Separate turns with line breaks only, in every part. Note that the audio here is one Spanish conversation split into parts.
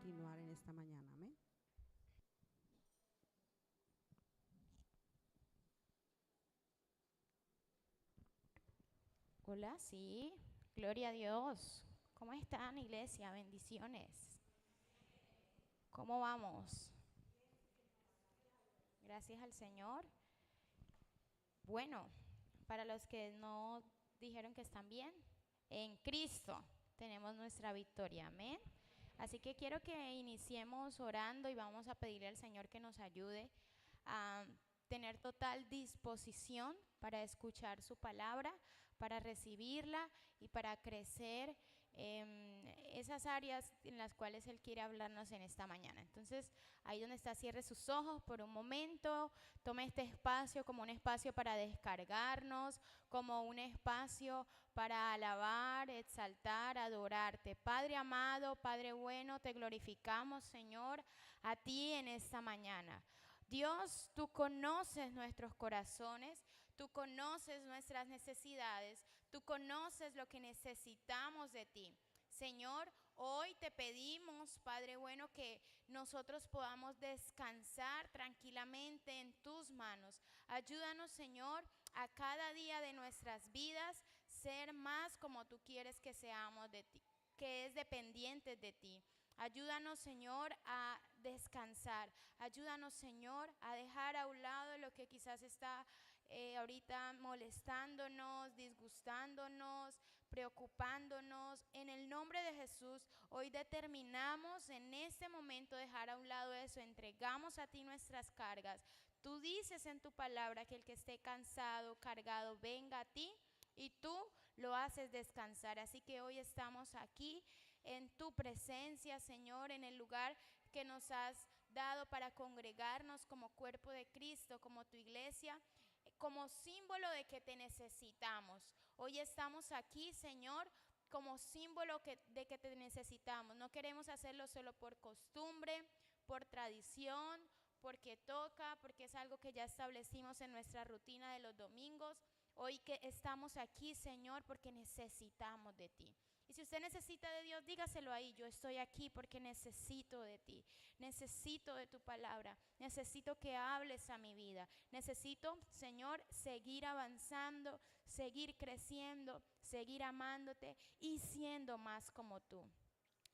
continuar en esta mañana. Amén.
Hola, sí, gloria a Dios. ¿Cómo están, iglesia? Bendiciones. ¿Cómo vamos? Gracias al Señor. Bueno, para los que no dijeron que están bien, en Cristo tenemos nuestra victoria, amén. Así que quiero que iniciemos orando y vamos a pedirle al Señor que nos ayude a tener total disposición para escuchar su palabra, para recibirla y para crecer en esas áreas en las cuales Él quiere hablarnos en esta mañana. Entonces, ahí donde está, cierre sus ojos por un momento, tome este espacio como un espacio para descargarnos, como un espacio para alabar, exaltar, adorarte. Padre amado, Padre bueno, te glorificamos, Señor, a ti en esta mañana. Dios, tú conoces nuestros corazones, tú conoces nuestras necesidades, tú conoces lo que necesitamos de ti. Señor, hoy te pedimos, Padre bueno, que nosotros podamos descansar tranquilamente en tus manos. Ayúdanos, Señor, a cada día de nuestras vidas ser más como tú quieres que seamos de ti, que es dependiente de ti. Ayúdanos, Señor, a descansar. Ayúdanos, Señor, a dejar a un lado lo que quizás está ahorita molestándonos, disgustándonos, preocupándonos. En el nombre de Jesús, hoy determinamos en este momento dejar a un lado eso. Entregamos a ti nuestras cargas. Tú dices en tu palabra que el que esté cansado, cargado, venga a ti y tú lo haces descansar. Así que hoy estamos aquí en tu presencia, Señor, en el lugar que nos has dado para congregarnos como cuerpo de Cristo, como tu iglesia, como símbolo de que te necesitamos. Hoy estamos aquí, Señor, como símbolo de que te necesitamos. No queremos hacerlo solo por costumbre, por tradición, porque toca, porque es algo que ya establecimos en nuestra rutina de los domingos. Hoy que estamos aquí, Señor, porque necesitamos de ti. Y si usted necesita de Dios, dígaselo ahí. Yo estoy aquí porque necesito de ti. Necesito de tu palabra. Necesito que hables a mi vida. Necesito, Señor, seguir avanzando, seguir creciendo, seguir amándote y siendo más como tú.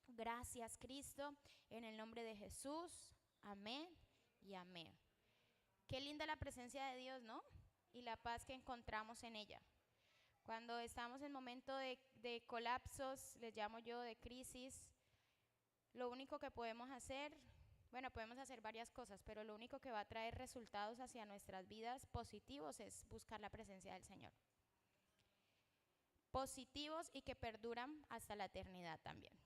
Gracias, Cristo, en el nombre de Jesús. Amén y amén. Qué linda la presencia de Dios, ¿no? Y la paz que encontramos en ella. Cuando estamos en momentos de colapsos, les llamo yo, de crisis, lo único que podemos hacer, bueno, podemos hacer varias cosas, pero lo único que va a traer resultados hacia nuestras vidas positivos es buscar la presencia del Señor. Positivos y que perduran hasta la eternidad también,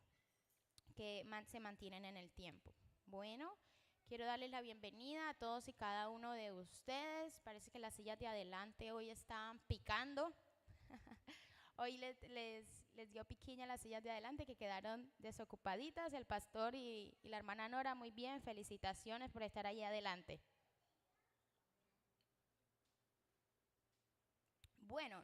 que se mantienen en el tiempo. Bueno, quiero darles la bienvenida a todos y cada uno de ustedes. Parece que las sillas de adelante hoy están picando. Hoy les dio piquiña las sillas de adelante que quedaron desocupaditas. El pastor y la hermana Nora, muy bien, felicitaciones por estar ahí adelante. Bueno,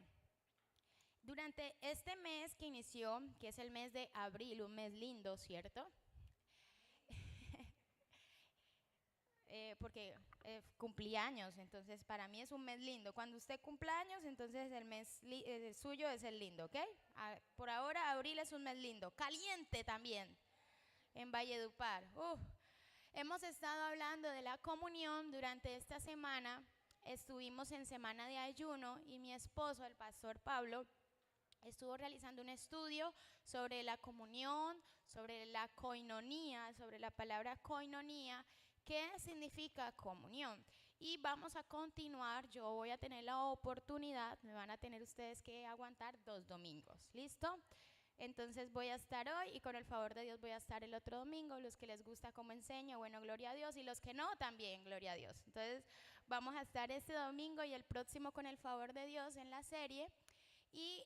durante este mes que inició, que es el mes de abril, un mes lindo, ¿cierto? Porque cumplí años, entonces para mí es un mes lindo. Cuando usted cumpla años, entonces el mes suyo es el lindo, ¿ok? Por ahora, abril es un mes lindo, caliente también, en Valledupar. Hemos estado hablando de la comunión durante esta semana. Estuvimos en semana de ayuno y mi esposo, el pastor Pablo, estuvo realizando un estudio sobre la comunión, sobre la koinonía, sobre la palabra koinonía. ¿Qué significa comunión? Y vamos a continuar. Yo voy a tener la oportunidad, me van a tener ustedes que aguantar 2 domingos. ¿Listo? Entonces voy a estar hoy y con el favor de Dios voy a estar el otro domingo. Los que les gusta cómo enseño, bueno, gloria a Dios. Y los que no, también, gloria a Dios. Entonces vamos a estar este domingo y el próximo con el favor de Dios en la serie. Y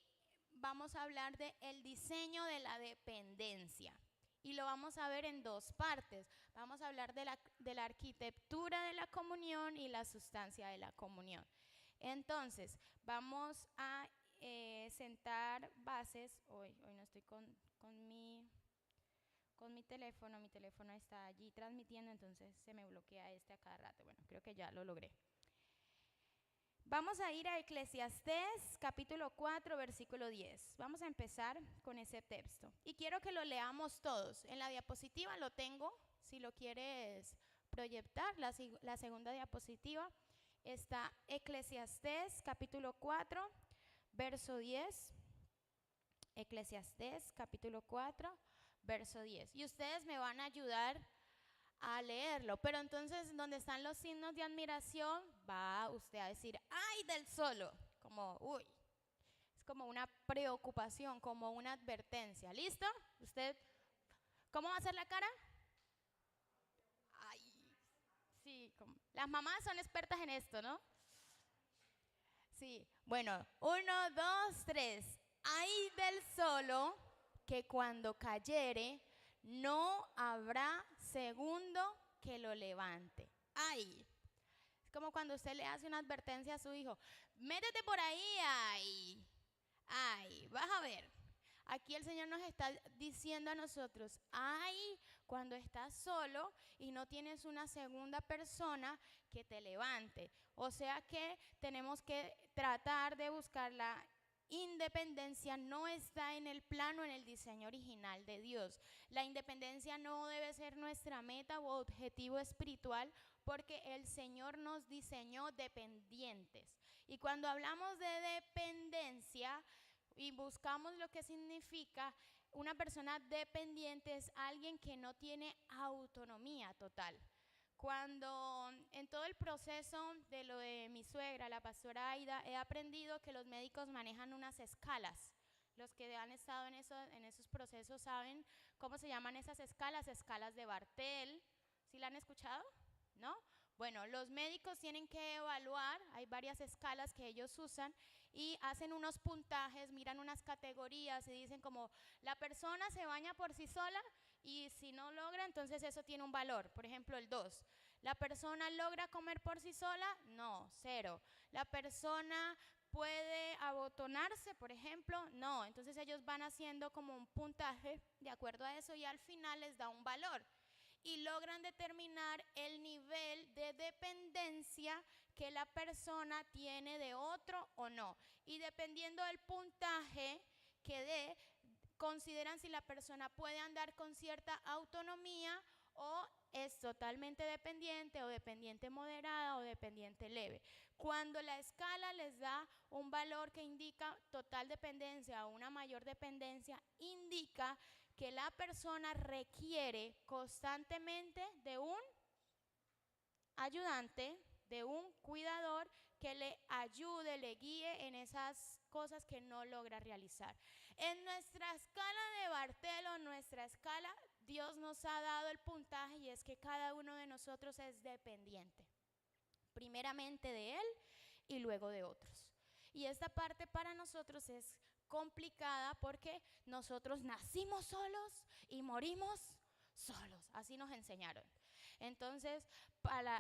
vamos a hablar del diseño de la dependencia. Y lo vamos a ver en 2 partes. Vamos a hablar de la arquitectura de la comunión y la sustancia de la comunión. Entonces, vamos a sentar bases. Hoy no estoy con con mi teléfono está allí transmitiendo, entonces se me bloquea este a cada rato. Bueno, creo que ya lo logré. Vamos a ir a Eclesiastés capítulo 4, versículo 10. Vamos a empezar con ese texto. Y quiero que lo leamos todos. En la diapositiva lo tengo, si lo quieres proyectar, la segunda diapositiva. Está Eclesiastés capítulo 4, verso 10. Eclesiastés capítulo 4, verso 10. Y ustedes me van a ayudar a leerlo, pero entonces donde están los signos de admiración, va usted a decir, ¡ay del solo! Como, uy, es como una preocupación, como una advertencia. ¿Listo? ¿Usted cómo va a hacer la cara? Ay, sí, las mamás son expertas en esto, ¿no? Sí, bueno, 1, 2, 3. ¡Ay del solo que cuando cayere no habrá segundo que lo levante! ¡Ay! Es como cuando usted le hace una advertencia a su hijo. Métete por ahí, ay. Ay, vas a ver. Aquí el Señor nos está diciendo a nosotros, ay, cuando estás solo y no tienes una segunda persona que te levante. O sea que tenemos que tratar de buscar la independencia. No está en el plano, en el diseño original de Dios. La independencia no debe ser nuestra meta o objetivo espiritual, porque el Señor nos diseñó dependientes. Y cuando hablamos de dependencia y buscamos lo que significa, una persona dependiente es alguien que no tiene autonomía total. Cuando en todo el proceso de lo de mi suegra, la pastora Aida, he aprendido que los médicos manejan unas escalas. Los que han estado en esos procesos saben cómo se llaman esas escalas, escalas de Bartel. ¿Sí la han escuchado? ¿No? Bueno, los médicos tienen que evaluar, hay varias escalas que ellos usan y hacen unos puntajes, miran unas categorías y dicen como la persona se baña por sí sola y si no logra, entonces eso tiene un valor. Por ejemplo, el 2. ¿La persona logra comer por sí sola? No, 0. ¿La persona puede abotonarse, por ejemplo? No. Entonces ellos van haciendo como un puntaje de acuerdo a eso y al final les da un valor. Y logran determinar el nivel de dependencia que la persona tiene de otro o no. Y dependiendo del puntaje que dé, consideran si la persona puede andar con cierta autonomía o es totalmente dependiente o dependiente moderada o dependiente leve. Cuando la escala les da un valor que indica total dependencia o una mayor dependencia, indica que la persona requiere constantemente de un ayudante, de un cuidador que le ayude, le guíe en esas cosas que no logra realizar. En nuestra escala de Bartel o nuestra escala, Dios nos ha dado el puntaje y es que cada uno de nosotros es dependiente. Primeramente de Él y luego de otros. Y esta parte para nosotros es complicada porque nosotros nacimos solos y morimos solos. Así nos enseñaron. Entonces,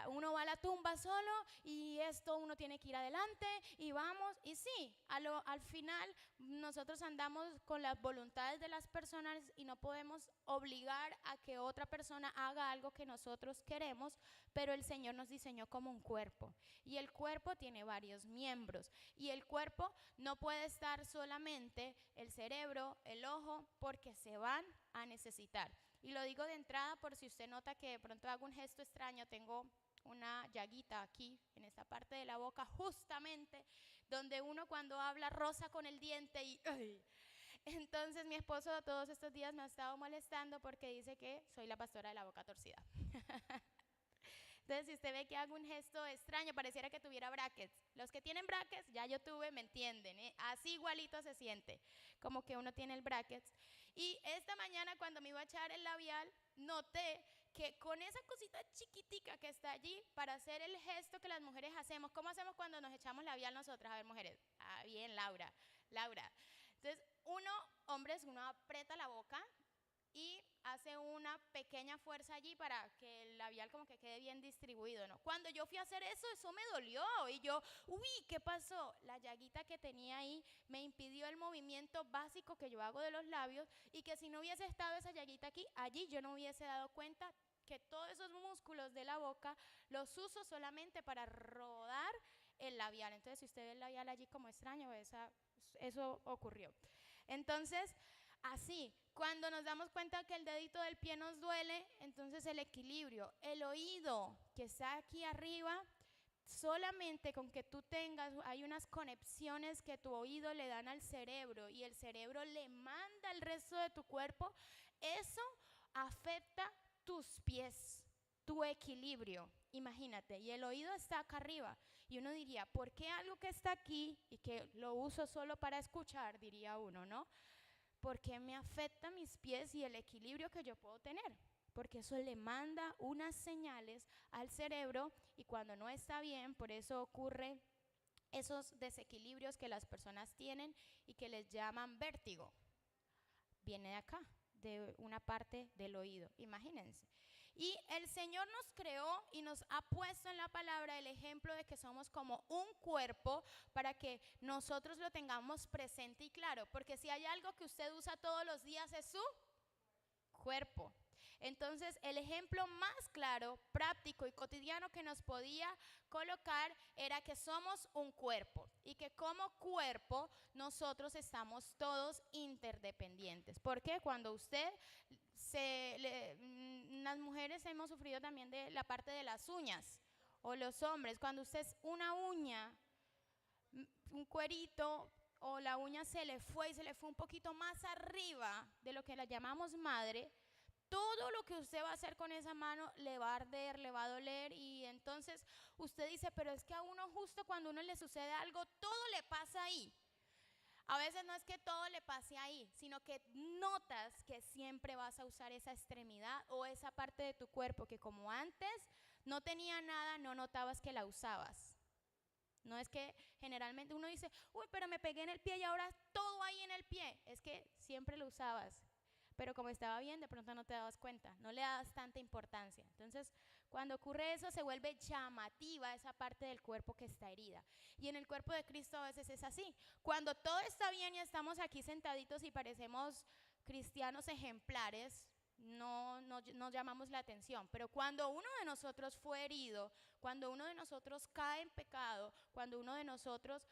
uno va a la tumba solo y esto uno tiene que ir adelante y vamos. Y sí, al final nosotros andamos con las voluntades de las personas y no podemos obligar a que otra persona haga algo que nosotros queremos, pero el Señor nos diseñó como un cuerpo y el cuerpo tiene varios miembros y el cuerpo no puede estar solamente el cerebro, el ojo, porque se van a necesitar. Y lo digo de entrada por si usted nota que de pronto hago un gesto extraño, tengo una llaguita aquí en esta parte de la boca justamente donde uno cuando habla roza con el diente y ¡ay! Entonces mi esposo todos estos días me ha estado molestando porque dice que soy la pastora de la boca torcida. Entonces, si usted ve que hago un gesto extraño, pareciera que tuviera brackets. Los que tienen brackets, ya yo tuve, me entienden, ¿eh? Así igualito se siente, como que uno tiene el brackets. Y esta mañana cuando me iba a echar el labial, noté que con esa cosita chiquitica que está allí, para hacer el gesto que las mujeres hacemos, ¿cómo hacemos cuando nos echamos labial nosotras? A ver, mujeres. Ah, bien, Laura. Entonces, hombres, uno aprieta la boca y hace una pequeña fuerza allí para que el labial como que quede bien distribuido, ¿no? Cuando yo fui a hacer eso me dolió y yo, uy, ¿qué pasó? La llaguita que tenía ahí me impidió el movimiento básico que yo hago de los labios y que si no hubiese estado esa llaguita aquí, allí yo no hubiese dado cuenta que todos esos músculos de la boca los uso solamente para rodar el labial. Entonces, si usted ve el labial allí como extraño, eso ocurrió. Entonces, así, cuando nos damos cuenta que el dedito del pie nos duele, entonces el equilibrio, el oído que está aquí arriba, solamente con que tú tengas, hay unas conexiones que tu oído le dan al cerebro y el cerebro le manda al resto de tu cuerpo, eso afecta tus pies, tu equilibrio, imagínate, y el oído está acá arriba, y uno diría, ¿por qué algo que está aquí y que lo uso solo para escuchar, diría uno, ¿no? ¿Por qué me afecta mis pies y el equilibrio que yo puedo tener? Porque eso le manda unas señales al cerebro y cuando no está bien, por eso ocurre esos desequilibrios que las personas tienen y que les llaman vértigo. Viene de acá, de una parte del oído, imagínense. Y el Señor nos creó y nos ha puesto en la palabra el ejemplo de que somos como un cuerpo para que nosotros lo tengamos presente y claro, porque si hay algo que usted usa todos los días es su cuerpo. Entonces, el ejemplo más claro, práctico y cotidiano que nos podía colocar era que somos un cuerpo y que como cuerpo nosotros estamos todos interdependientes. Porque cuando las mujeres hemos sufrido también de la parte de las uñas o los hombres, cuando usted es una uña, un cuerito o la uña se le fue un poquito más arriba de lo que la llamamos madre, todo lo que usted va a hacer con esa mano le va a arder, le va a doler y entonces usted dice, pero es que a uno justo cuando a uno le sucede algo, todo le pasa ahí. A veces no es que todo le pase ahí, sino que notas que siempre vas a usar esa extremidad o esa parte de tu cuerpo que como antes no tenía nada, no notabas que la usabas. No es que generalmente uno dice, uy, pero me pegué en el pie y ahora todo ahí en el pie. Es que siempre lo usabas. Pero como estaba bien, de pronto no te dabas cuenta, no le das tanta importancia. Entonces, cuando ocurre eso, se vuelve llamativa esa parte del cuerpo que está herida. Y en el cuerpo de Cristo a veces es así. Cuando todo está bien y estamos aquí sentaditos y parecemos cristianos ejemplares, no llamamos la atención. Pero cuando uno de nosotros fue herido, cuando uno de nosotros cae en pecado, cuando uno de nosotros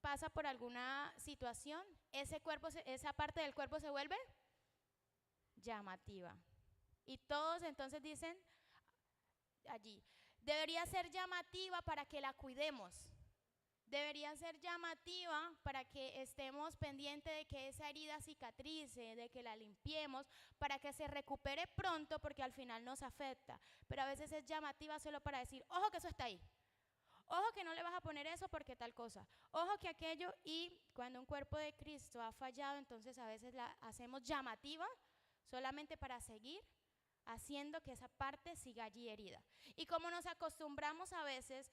pasa por alguna situación, esa parte del cuerpo se vuelve llamativa. Y todos entonces dicen allí, debería ser llamativa para que la cuidemos. Debería ser llamativa para que estemos pendientes de que esa herida cicatrice, de que la limpiemos, para que se recupere pronto porque al final nos afecta. Pero a veces es llamativa solo para decir, ojo que eso está ahí. Ojo que no le vas a poner eso porque tal cosa. Ojo que aquello, y cuando un cuerpo de Cristo ha fallado, entonces a veces la hacemos llamativa solamente para seguir haciendo que esa parte siga allí herida. Y como nos acostumbramos a veces,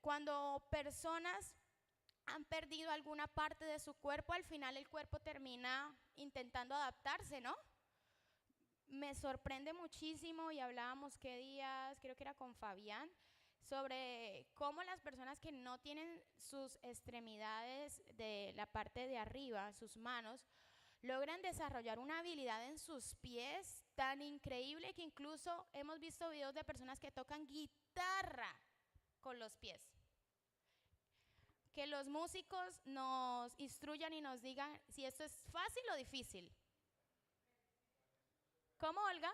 cuando personas han perdido alguna parte de su cuerpo, al final el cuerpo termina intentando adaptarse, ¿no? Me sorprende muchísimo y hablábamos qué días, creo que era con Fabián, sobre cómo las personas que no tienen sus extremidades de la parte de arriba, sus manos, logran desarrollar una habilidad en sus pies tan increíble que incluso hemos visto videos de personas que tocan guitarra con los pies. Que los músicos nos instruyan y nos digan si esto es fácil o difícil. ¿Cómo, Olga?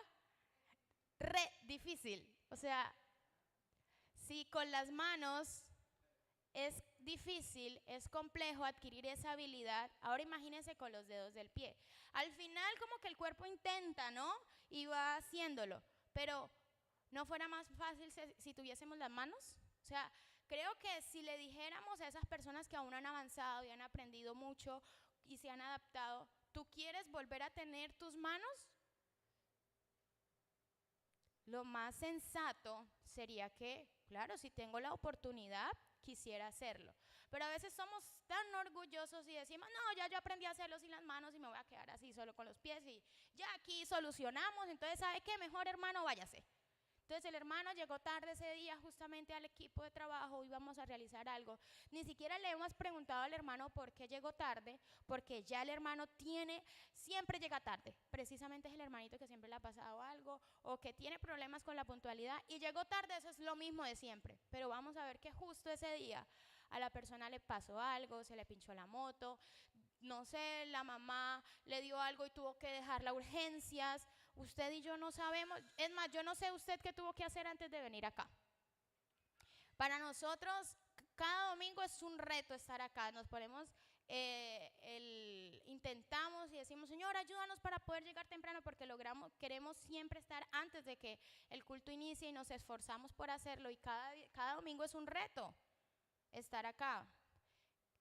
Re difícil. O sea, si con las manos es difícil, es complejo adquirir esa habilidad, ahora imagínense con los dedos del pie. Al final como que el cuerpo intenta, ¿no? Y va haciéndolo, pero ¿no fuera más fácil si tuviésemos las manos? O sea, creo que si le dijéramos a esas personas que aún han avanzado y han aprendido mucho y se han adaptado, ¿tú quieres volver a tener tus manos? Lo más sensato sería que, claro, si tengo la oportunidad, quisiera hacerlo. Pero a veces somos tan orgullosos y decimos, no, ya yo aprendí a hacerlo sin las manos y me voy a quedar así solo con los pies y ya aquí solucionamos, entonces ¿sabe qué? Mejor hermano, váyase. Entonces el hermano llegó tarde ese día justamente al equipo de trabajo, íbamos a realizar algo. Ni siquiera le hemos preguntado al hermano por qué llegó tarde, porque ya el hermano siempre llega tarde. Precisamente es el hermanito que siempre le ha pasado algo o que tiene problemas con la puntualidad y llegó tarde, eso es lo mismo de siempre. Pero vamos a ver que justo ese día a la persona le pasó algo, se le pinchó la moto, no sé, la mamá le dio algo y tuvo que dejarla a urgencias. Usted y yo no sabemos, es más, yo no sé usted qué tuvo que hacer antes de venir acá. Para nosotros, cada domingo es un reto estar acá. Nos ponemos, intentamos y decimos, Señor, ayúdanos para poder llegar temprano porque queremos siempre estar antes de que el culto inicie y nos esforzamos por hacerlo. Y cada domingo es un reto estar acá.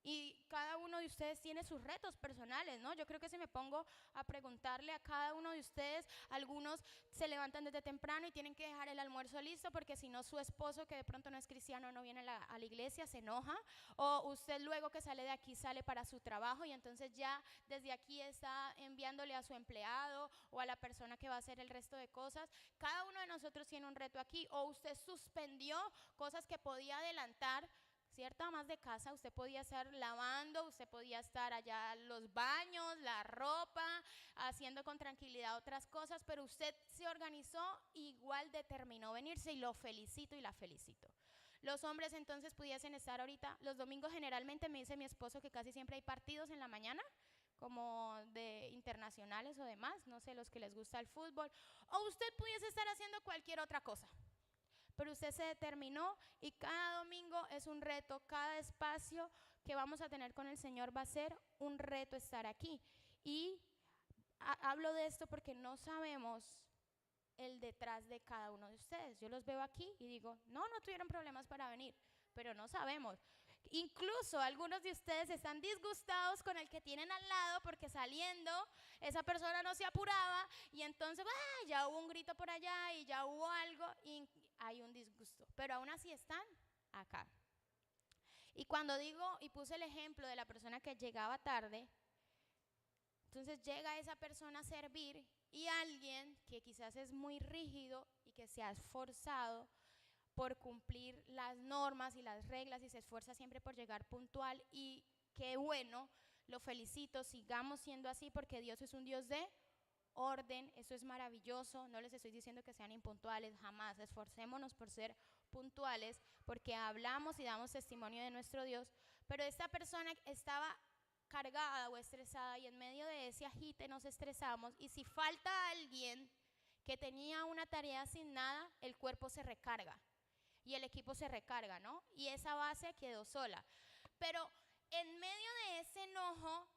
Y cada uno de ustedes tiene sus retos personales, ¿no? Yo creo que si me pongo a preguntarle a cada uno de ustedes, algunos se levantan desde temprano y tienen que dejar el almuerzo listo porque si no su esposo, que de pronto no es cristiano, no viene a la iglesia, se enoja. O usted luego que sale de aquí sale para su trabajo y entonces ya desde aquí está enviándole a su empleado o a la persona que va a hacer el resto de cosas. Cada uno de nosotros tiene un reto aquí. O usted suspendió cosas que podía adelantar, ¿cierto? Más de casa, usted podía estar lavando, usted podía estar allá los baños, la ropa, haciendo con tranquilidad otras cosas, pero usted se organizó, igual determinó venirse y lo felicito y la felicito. Los hombres entonces pudiesen estar ahorita, los domingos generalmente me dice mi esposo que casi siempre hay partidos en la mañana, como de internacionales o demás, no sé, los que les gusta el fútbol, o usted pudiese estar haciendo cualquier otra cosa. Pero usted se determinó y cada domingo es un reto, cada espacio que vamos a tener con el Señor va a ser un reto estar aquí. Y hablo de esto porque no sabemos el detrás de cada uno de ustedes. Yo los veo aquí y digo, no tuvieron problemas para venir, pero no sabemos. Incluso algunos de ustedes están disgustados con el que tienen al lado porque saliendo esa persona no se apuraba y entonces ya hubo un grito por allá y ya hubo algo y hay un disgusto, pero aún así están acá. Y cuando digo y puse el ejemplo de la persona que llegaba tarde, entonces llega esa persona a servir y alguien que quizás es muy rígido y que se ha esforzado por cumplir las normas y las reglas y se esfuerza siempre por llegar puntual y qué bueno, lo felicito, sigamos siendo así porque Dios es un Dios de orden, eso es maravilloso, no les estoy diciendo que sean impuntuales, jamás, esforcémonos por ser puntuales porque hablamos y damos testimonio de nuestro Dios, pero esta persona estaba cargada o estresada y en medio de ese agite nos estresamos y si falta alguien que tenía una tarea asignada, el cuerpo se recarga y el equipo se recarga, ¿no? Y esa base quedó sola. Pero en medio de ese enojo,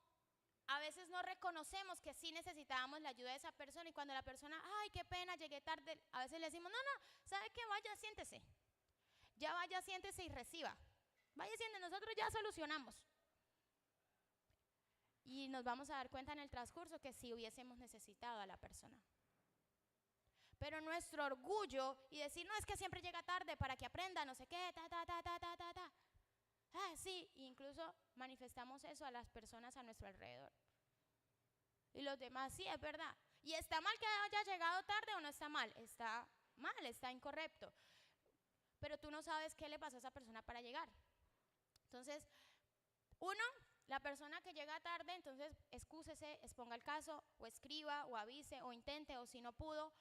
a veces no reconocemos que sí necesitábamos la ayuda de esa persona y cuando la persona, ay, qué pena, llegué tarde, a veces le decimos, no, ¿sabe qué? Vaya, siéntese. Ya vaya, siéntese y reciba. Vaya, siéntese, nosotros ya solucionamos. Y nos vamos a dar cuenta en el transcurso que sí hubiésemos necesitado a la persona. Pero nuestro orgullo y decir, no, es que siempre llega tarde para que aprenda, no sé qué, sí, incluso manifestamos eso a las personas a nuestro alrededor. Y los demás, sí, es verdad. ¿Y está mal que haya llegado tarde o no está mal? Está mal, está incorrecto. Pero tú no sabes qué le pasó a esa persona para llegar. Entonces, uno, la persona que llega tarde, entonces excúsese, exponga el caso, o escriba, o avise, o intente, o si no pudo.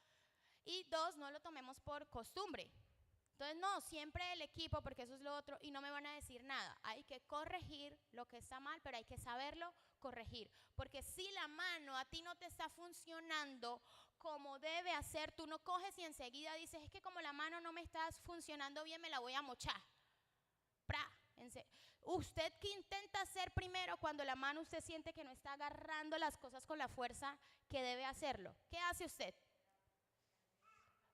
Y dos, no lo tomemos por costumbre. Entonces, no, siempre el equipo, porque eso es lo otro, y no me van a decir nada. Hay que corregir lo que está mal, pero hay que saberlo corregir. Porque si la mano a ti no te está funcionando como debe hacer, tú no coges y enseguida dices, es que como la mano no me está funcionando bien, me la voy a mochar. Usted que intenta hacer primero cuando la mano usted siente que no está agarrando las cosas con la fuerza que debe hacerlo. ¿Qué hace usted?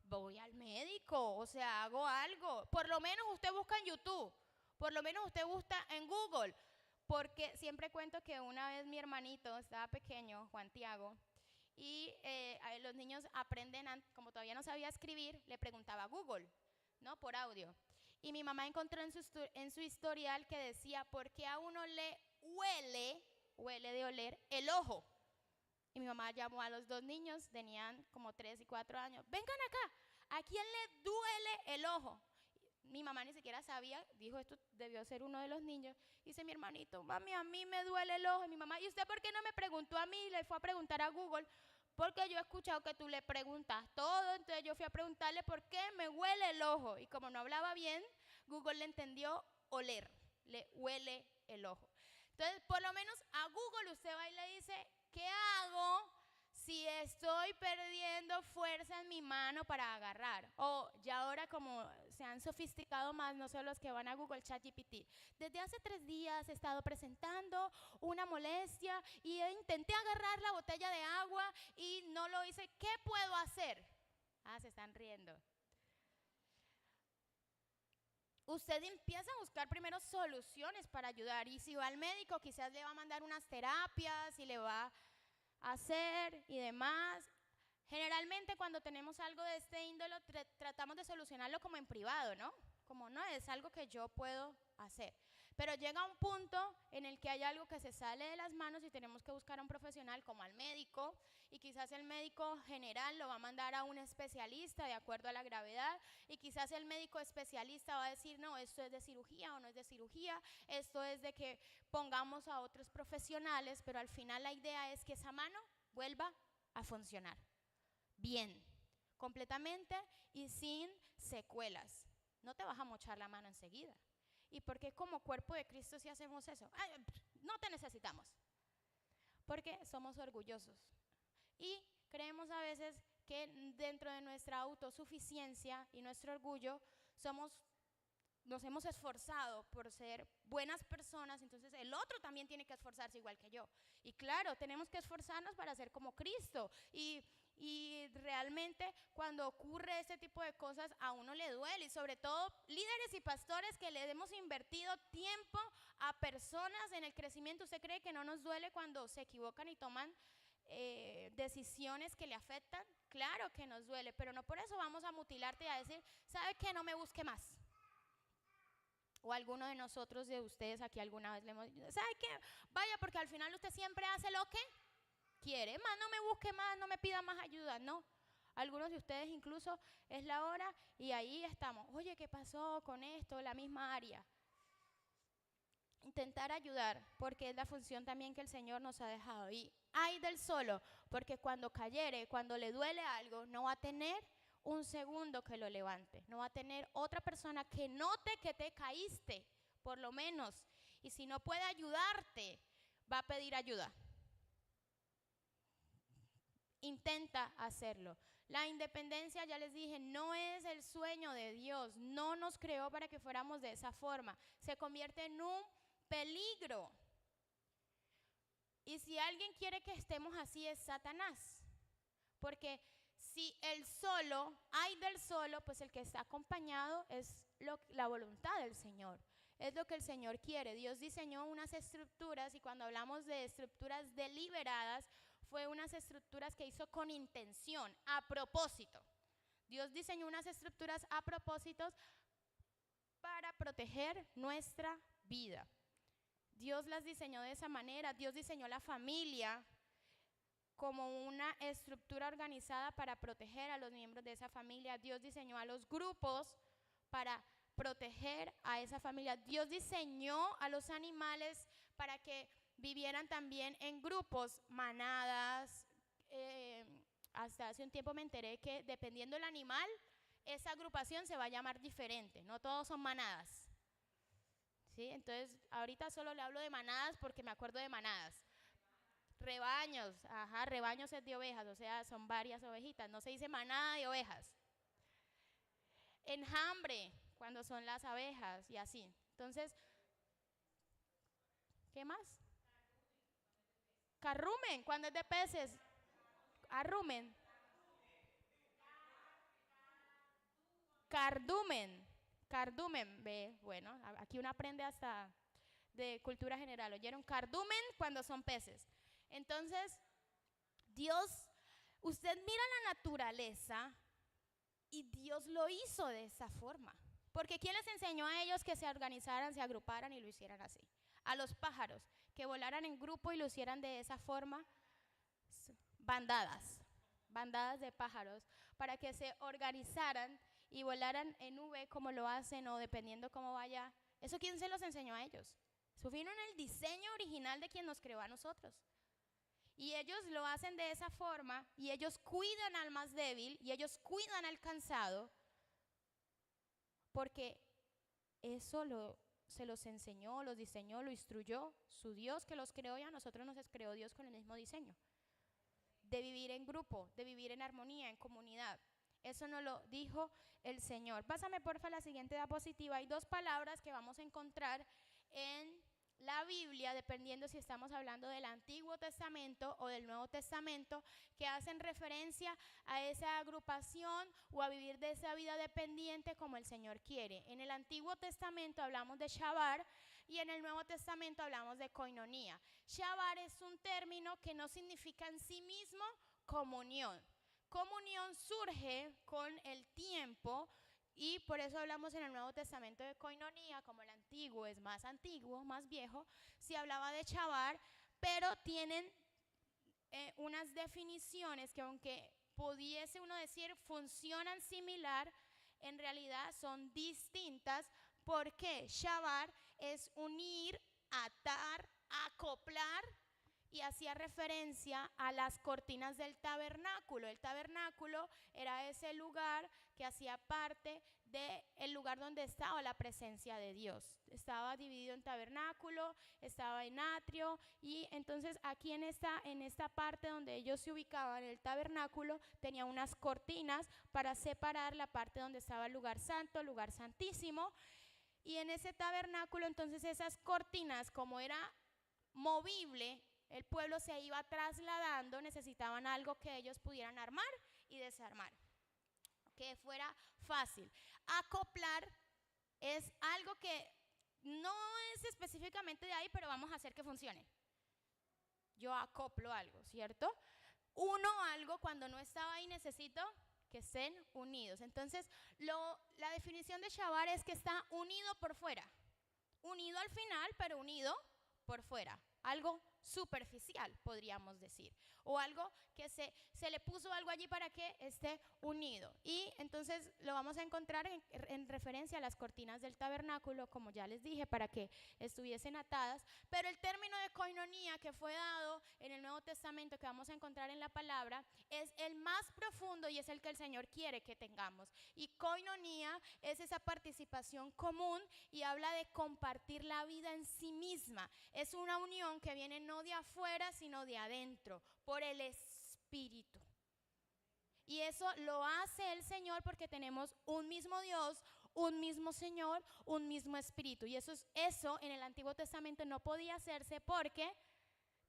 Voy al médico, o sea, hago algo. Por lo menos usted busca en YouTube, por lo menos usted busca en Google, porque siempre cuento que una vez mi hermanito estaba pequeño, Juan Tiago, y los niños aprenden, como todavía no sabía escribir, le preguntaba a Google, ¿no? Por audio. Y mi mamá encontró en su historial que decía, ¿por qué a uno le huele de oler, el ojo? Y mi mamá llamó a los 2 niños, tenían como 3 y 4 años. Vengan acá, ¿a quién le duele el ojo? Mi mamá ni siquiera sabía, dijo, esto debió ser uno de los niños. Dice mi hermanito, mami, a mí me duele el ojo. Y mi mamá, ¿y usted por qué no me preguntó a mí? Le fue a preguntar a Google, porque yo he escuchado que tú le preguntas todo. Entonces yo fui a preguntarle por qué me huele el ojo. Y como no hablaba bien, Google le entendió oler, le huele el ojo. Entonces, por lo menos a Google usted va y le dice, ¿qué hago si estoy perdiendo fuerza en mi mano para agarrar? O ya ahora, como se han sofisticado más, no solo los que van a Google, ChatGPT. Desde hace 3 días he estado presentando una molestia y intenté agarrar la botella de agua y no lo hice. ¿Qué puedo hacer? Ah, se están riendo. Usted empieza a buscar primero soluciones para ayudar, y si va al médico quizás le va a mandar unas terapias y le va a hacer y demás. Generalmente cuando tenemos algo de este índole tratamos de solucionarlo como en privado, ¿no? Como no es algo que yo puedo hacer. Pero llega un punto en el que hay algo que se sale de las manos y tenemos que buscar a un profesional como al médico, y quizás el médico general lo va a mandar a un especialista de acuerdo a la gravedad, y quizás el médico especialista va a decir, no, esto es de cirugía o no es de cirugía, esto es de que pongamos a otros profesionales, pero al final la idea es que esa mano vuelva a funcionar bien, completamente y sin secuelas. No te vas a mochar la mano enseguida. ¿Y por qué como cuerpo de Cristo si hacemos eso? Ay, no te necesitamos. Porque somos orgullosos. Y creemos a veces que dentro de nuestra autosuficiencia y nuestro orgullo nos hemos esforzado por ser buenas personas, entonces el otro también tiene que esforzarse igual que yo. Y claro, tenemos que esforzarnos para ser como Cristo. Y realmente cuando ocurre este tipo de cosas a uno le duele, y sobre todo líderes y pastores que le hemos invertido tiempo a personas en el crecimiento. ¿Usted cree que no nos duele cuando se equivocan y toman decisiones que le afectan? Claro que nos duele, pero no por eso vamos a mutilarte y a decir, ¿sabe qué? No me busque más. O alguno de nosotros, de ustedes aquí alguna vez le hemos dicho, ¿sabe qué? Vaya, porque al final usted siempre hace lo que quiere, más no me busque más, no me pida más ayuda, no. Algunos de ustedes incluso es la hora y ahí estamos, oye, ¿qué pasó con esto? La misma área. Intentar ayudar, porque es la función también que el Señor nos ha dejado. Y ay del solo, porque cuando cayere, cuando le duele algo, no va a tener un segundo que lo levante, no va a tener otra persona que note que te caíste, por lo menos. Y si no puede ayudarte, va a pedir ayuda. Intenta hacerlo. La independencia, ya les dije, no es el sueño de Dios. No nos creó para que fuéramos de esa forma. Se convierte en un peligro. Y si alguien quiere que estemos así es Satanás. Porque si el solo, hay del solo, pues el que está acompañado es la voluntad del Señor. Es lo que el Señor quiere. Dios diseñó unas estructuras, y cuando hablamos de estructuras deliberadas, fue unas estructuras que hizo con intención, a propósito. Dios diseñó unas estructuras a propósito para proteger nuestra vida. Dios las diseñó de esa manera. Dios diseñó la familia como una estructura organizada para proteger a los miembros de esa familia. Dios diseñó a los grupos para proteger a esa familia. Dios diseñó a los animales para que vivieran también en grupos, manadas. Hasta hace un tiempo me enteré que dependiendo del animal, esa agrupación se va a llamar diferente. No todos son manadas. ¿Sí? Entonces, ahorita solo le hablo de manadas porque me acuerdo de manadas. Rebaños, ajá, rebaños es de ovejas, o sea, son varias ovejitas. No se dice manada de ovejas. Enjambre, cuando son las abejas y así. Entonces, ¿qué más? Carrumen, cuando es de peces. Arrumen. Cardumen. Cardumen, ve, bueno, aquí uno aprende hasta de cultura general. ¿Oyeron? Cardumen cuando son peces. Entonces, Dios, usted mira la naturaleza y Dios lo hizo de esa forma. Porque ¿quién les enseñó a ellos que se organizaran, se agruparan y lo hicieran así? A los pájaros, que volaran en grupo y lo hicieran de esa forma, bandadas, bandadas de pájaros, para que se organizaran y volaran en nube como lo hacen o dependiendo cómo vaya. ¿Eso quién se los enseñó a ellos? Eso vino en el diseño original de quien nos creó a nosotros. Y ellos lo hacen de esa forma y ellos cuidan al más débil y ellos cuidan al cansado porque eso se los enseñó, los diseñó, lo instruyó su Dios que los creó y a nosotros nos creó Dios con el mismo diseño. De vivir en grupo, de vivir en armonía, en comunidad. Eso nos lo dijo el Señor. Pásame porfa la siguiente diapositiva. Hay dos palabras que vamos a encontrar en la Biblia, dependiendo si estamos hablando del Antiguo Testamento o del Nuevo Testamento, que hacen referencia a esa agrupación o a vivir de esa vida dependiente como el Señor quiere. En el Antiguo Testamento hablamos de Shabar y en el Nuevo Testamento hablamos de koinonía. Shabar es un término que no significa en sí mismo comunión. Comunión surge con el tiempo y por eso hablamos en el Nuevo Testamento de koinonía, como el Antiguo es más antiguo, más viejo, se hablaba de Shabar, pero tienen unas definiciones que aunque pudiese uno decir funcionan similar, en realidad son distintas porque Shabar es unir, atar, acoplar y hacía referencia a las cortinas del tabernáculo. El tabernáculo era ese lugar que hacía parte del lugar donde estaba la presencia de Dios. Estaba dividido en tabernáculo, estaba en atrio y entonces aquí en esta parte donde ellos se ubicaban, el tabernáculo tenía unas cortinas para separar la parte donde estaba el lugar santo, el lugar santísimo. Y en ese tabernáculo entonces esas cortinas, como era movible, el pueblo se iba trasladando, necesitaban algo que ellos pudieran armar y desarmar, que fuera fácil. Acoplar es algo que no es específicamente de ahí, pero vamos a hacer que funcione. Yo acoplo algo, ¿cierto? Uno algo cuando no estaba ahí necesito que estén unidos. Entonces, la definición de Shabar es que está unido por fuera. Unido al final, pero unido por fuera. Algo superficial, podríamos decir, o algo que se le puso algo allí para que esté unido. Y entonces lo vamos a encontrar en referencia a las cortinas del tabernáculo, como ya les dije, para que estuviesen atadas. Pero el término de koinonía que fue dado en el Nuevo Testamento, que vamos a encontrar en la palabra, es el más profundo y es el que el Señor quiere que tengamos. Y koinonía es esa participación común y habla de compartir la vida en sí misma. Es una unión que viene no de afuera, sino de adentro, por el Espíritu. Y eso lo hace el Señor porque tenemos un mismo Dios, un mismo Señor, un mismo Espíritu. Y eso en el Antiguo Testamento no podía hacerse porque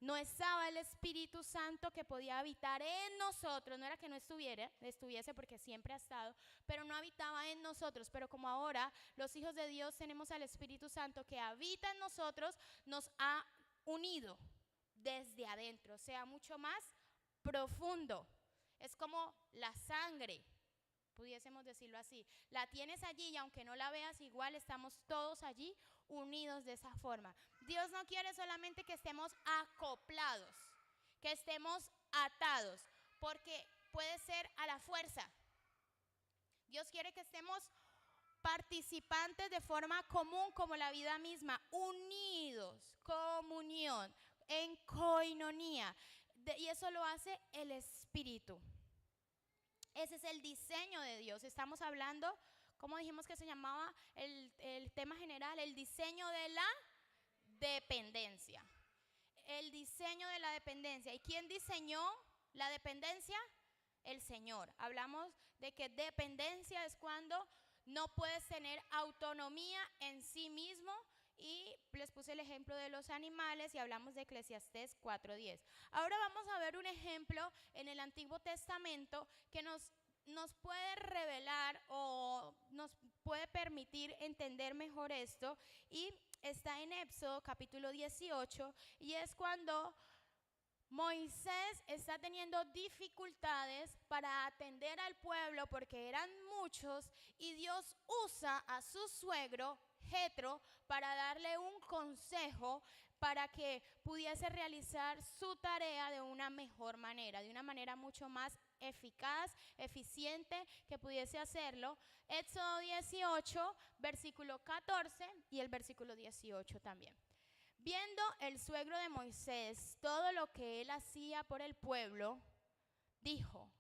no estaba el Espíritu Santo que podía habitar en nosotros. No era que no estuviese porque siempre ha estado, pero no habitaba en nosotros. Pero como ahora los hijos de Dios tenemos al Espíritu Santo que habita en nosotros, nos ha unido desde adentro, o sea, mucho más profundo. Es como la sangre, pudiésemos decirlo así. La tienes allí y aunque no la veas, igual estamos todos allí unidos de esa forma. Dios no quiere solamente que estemos acoplados, que estemos atados, porque puede ser a la fuerza. Dios quiere que estemos participantes de forma común como la vida misma, unidos, comunión, en koinonía, y eso lo hace el Espíritu. Ese es el diseño de Dios. Estamos hablando, ¿cómo dijimos que se llamaba el tema general? El diseño de la dependencia. El diseño de la dependencia. ¿Y quién diseñó la dependencia? El Señor. Hablamos de que dependencia es cuando no puedes tener autonomía en sí mismo. Y les puse el ejemplo de los animales y hablamos de Eclesiastés 4:10. Ahora vamos a ver un ejemplo en el Antiguo Testamento que nos puede revelar o nos puede permitir entender mejor esto. Y está en Éxodo capítulo 18 y es cuando Moisés está teniendo dificultades para atender al pueblo porque eran muchos y Dios usa a su suegro, Jetro, para darle un consejo para que pudiese realizar su tarea de una mejor manera, de una manera mucho más eficaz, eficiente, que pudiese hacerlo. Éxodo 18, versículo 14 y el versículo 18 también. Viendo el suegro de Moisés todo lo que él hacía por el pueblo, dijo: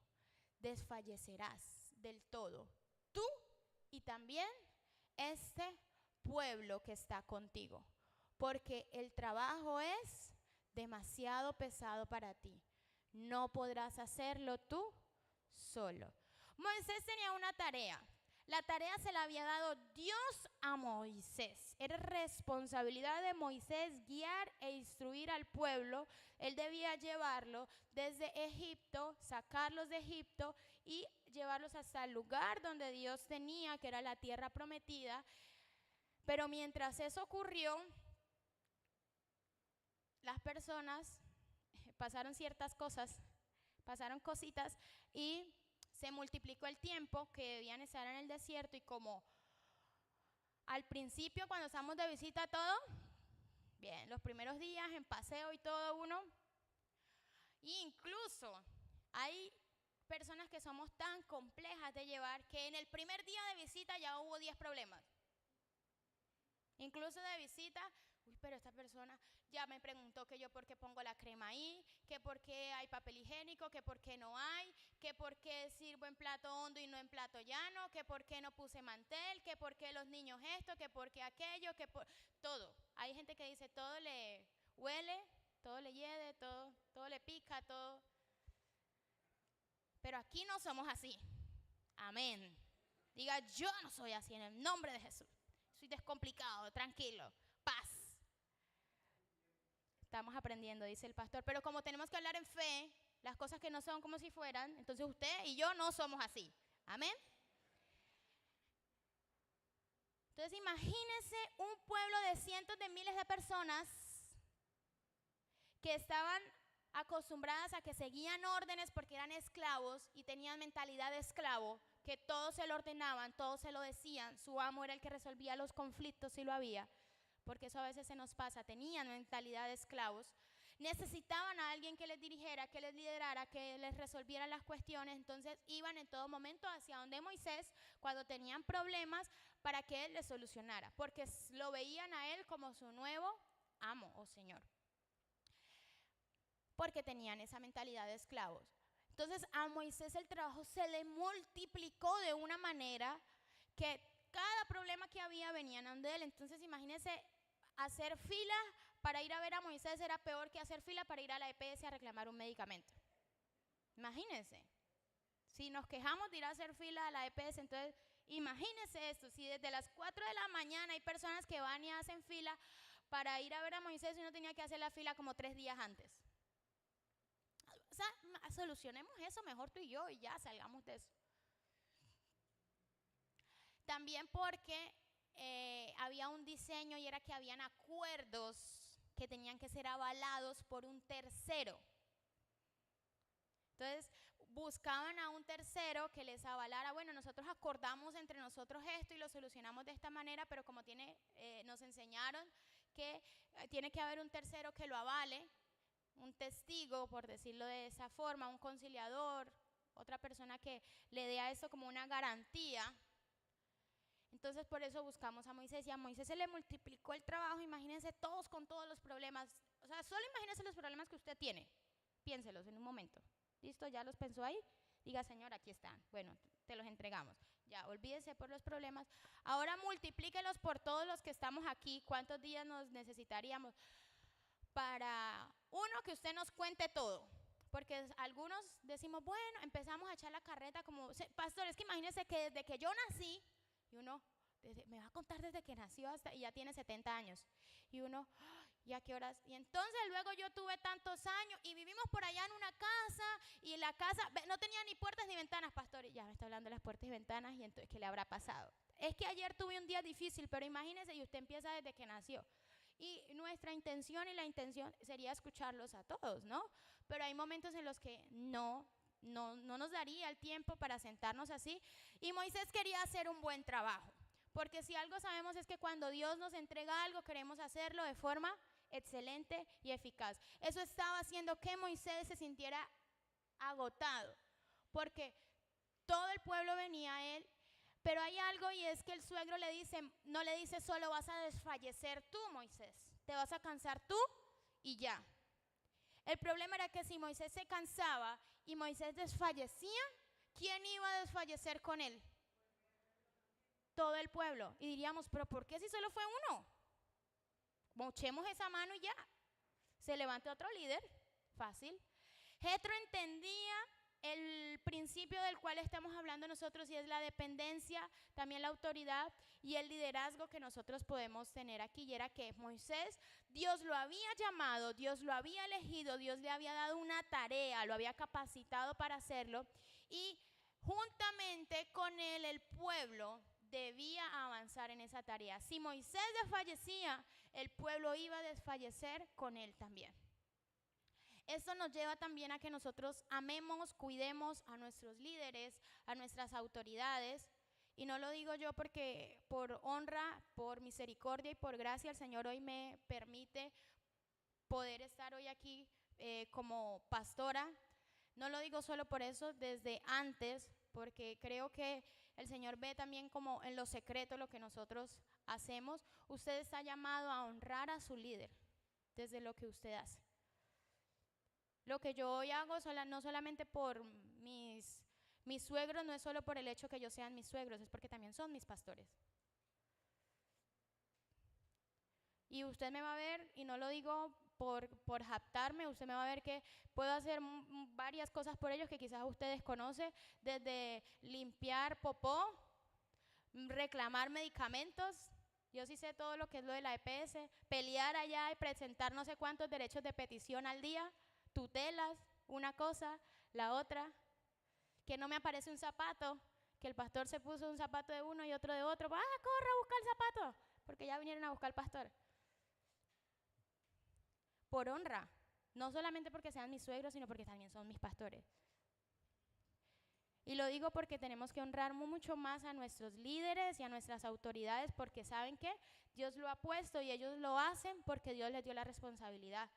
desfallecerás del todo, tú y también este pueblo que está contigo, porque el trabajo es demasiado pesado para ti. No podrás hacerlo tú solo. Moisés tenía una tarea. La tarea se la había dado Dios a Moisés. Era responsabilidad de Moisés guiar e instruir al pueblo. Él debía llevarlo desde Egipto, sacarlos de Egipto y llevarlos hasta el lugar donde Dios tenía, que era la tierra prometida. Pero mientras eso ocurrió, las personas pasaron ciertas cosas, pasaron cositas y se multiplicó el tiempo que debían estar en el desierto. Y como al principio, cuando estamos de visita, todo bien, los primeros días en paseo y todo uno, incluso hay personas que somos tan complejas de llevar que en el primer día de visita ya hubo 10 problemas. Incluso de visita, uy, pero esta persona ya me preguntó que yo por qué pongo la crema ahí, que por qué hay papel higiénico, que por qué no hay, que por qué sirvo en plato hondo y no en plato llano, que por qué no puse mantel, que por qué los niños esto, que por qué aquello, que por todo. Hay gente que dice todo le huele, todo le hiede, todo le pica, todo. Pero aquí no somos así. Amén. Diga, yo no soy así en el nombre de Jesús. Soy descomplicado, tranquilo, paz. Estamos aprendiendo, dice el pastor. Pero como tenemos que hablar en fe, las cosas que no son como si fueran, entonces usted y yo no somos así. Amén. Entonces imagínense un pueblo de cientos de miles de personas que estaban acostumbradas a que seguían órdenes porque eran esclavos y tenían mentalidad de esclavo, que todos se lo ordenaban, todos se lo decían, su amo era el que resolvía los conflictos si lo había, porque eso a veces se nos pasa, tenían mentalidad de esclavos, necesitaban a alguien que les dirigiera, que les liderara, que les resolviera las cuestiones. Entonces iban en todo momento hacia donde Moisés cuando tenían problemas para que él les solucionara, porque lo veían a él como su nuevo amo o señor, porque tenían esa mentalidad de esclavos. Entonces a Moisés el trabajo se le multiplicó de una manera que cada problema que había venían ante él. Entonces imagínense, hacer fila para ir a ver a Moisés era peor que hacer fila para ir a la EPS a reclamar un medicamento. Imagínense, si nos quejamos de ir a hacer fila a la EPS, entonces imagínense esto, si desde las 4 de la mañana hay personas que van y hacen fila para ir a ver a Moisés y uno tenía que hacer la fila como 3 días antes. O sea, solucionemos eso mejor tú y yo y ya salgamos de eso. También porque había un diseño y era que habían acuerdos que tenían que ser avalados por un tercero. Entonces buscaban a un tercero que les avalara, bueno, nosotros acordamos entre nosotros esto y lo solucionamos de esta manera, pero como nos enseñaron que tiene que haber un tercero que lo avale, un testigo, por decirlo de esa forma, un conciliador, otra persona que le dé a eso como una garantía. Entonces por eso buscamos a Moisés y a Moisés se le multiplicó el trabajo. Imagínense todos con todos los problemas, o sea, solo imagínense los problemas que usted tiene, piénselos en un momento. ¿Listo? ¿Ya los pensó ahí? Diga, Señor, aquí están. Bueno, te los entregamos. Ya, olvídese por los problemas. Ahora multiplíquelos por todos los que estamos aquí. ¿Cuántos días nos necesitaríamos para uno que usted nos cuente todo? Porque algunos decimos, bueno, empezamos a echar la carreta como, pastor, es que imagínese que desde que yo nací, y uno me va a contar desde que nació hasta, y ya tiene 70 años, y uno, ¿y a qué horas? Y entonces luego yo tuve tantos años, y vivimos por allá en una casa, y la casa no tenía ni puertas ni ventanas, pastor, y ya me está hablando de las puertas y ventanas, y entonces, ¿qué le habrá pasado? Es que ayer tuve un día difícil, pero imagínese, y usted empieza desde que nació. Y nuestra intención y la intención sería escucharlos a todos, ¿no? pero hay momentos en los que no nos daría el tiempo para sentarnos así. Y Moisés quería hacer un buen trabajo, porque si algo sabemos es que cuando Dios nos entrega algo, queremos hacerlo de forma excelente y eficaz. Eso estaba haciendo que Moisés se sintiera agotado, porque todo el pueblo venía a él. Pero hay algo, y es que el suegro le dice, no le dice solo vas a desfallecer tú, Moisés, te vas a cansar tú y ya. El problema era que si Moisés se cansaba y Moisés desfallecía, ¿quién iba a desfallecer con él? Todo el pueblo. Y diríamos, pero ¿por qué si solo fue uno? Mochemos esa mano y ya. Se levanta otro líder, fácil. Jetro entendía el principio del cual estamos hablando nosotros, y es la dependencia, también la autoridad y el liderazgo que nosotros podemos tener aquí. Y era que Moisés, Dios lo había llamado, Dios lo había elegido, Dios le había dado una tarea, lo había capacitado para hacerlo, y juntamente con él el pueblo debía avanzar en esa tarea. Si Moisés desfallecía, el pueblo iba a desfallecer con él también. Esto nos lleva también a que nosotros amemos, cuidemos a nuestros líderes, a nuestras autoridades. Y no lo digo yo porque por honra, por misericordia y por gracia el Señor hoy me permite poder estar hoy aquí como pastora. No lo digo solo por eso, desde antes, porque creo que el Señor ve también como en lo secreto lo que nosotros hacemos. Usted está llamado a honrar a su líder desde lo que usted hace. Lo que yo hoy hago no solamente por mis suegros, no es solo por el hecho que ellos sean mis suegros, es porque también son mis pastores. Y usted me va a ver, y no lo digo por jactarme, usted me va a ver que puedo hacer varias cosas por ellos que quizás usted desconoce, desde limpiar popó, reclamar medicamentos. Yo sí sé todo lo que es lo de la EPS, pelear allá y presentar no sé cuántos derechos de petición al día, tutelas, una cosa, la otra, que no me aparece un zapato, que el pastor se puso un zapato de uno y otro de otro, corre a buscar el zapato, porque ya vinieron a buscar al pastor. Por honra, no solamente porque sean mis suegros, sino porque también son mis pastores. Y lo digo porque tenemos que honrar mucho más a nuestros líderes y a nuestras autoridades, porque saben que Dios lo ha puesto y ellos lo hacen porque Dios les dio la responsabilidad.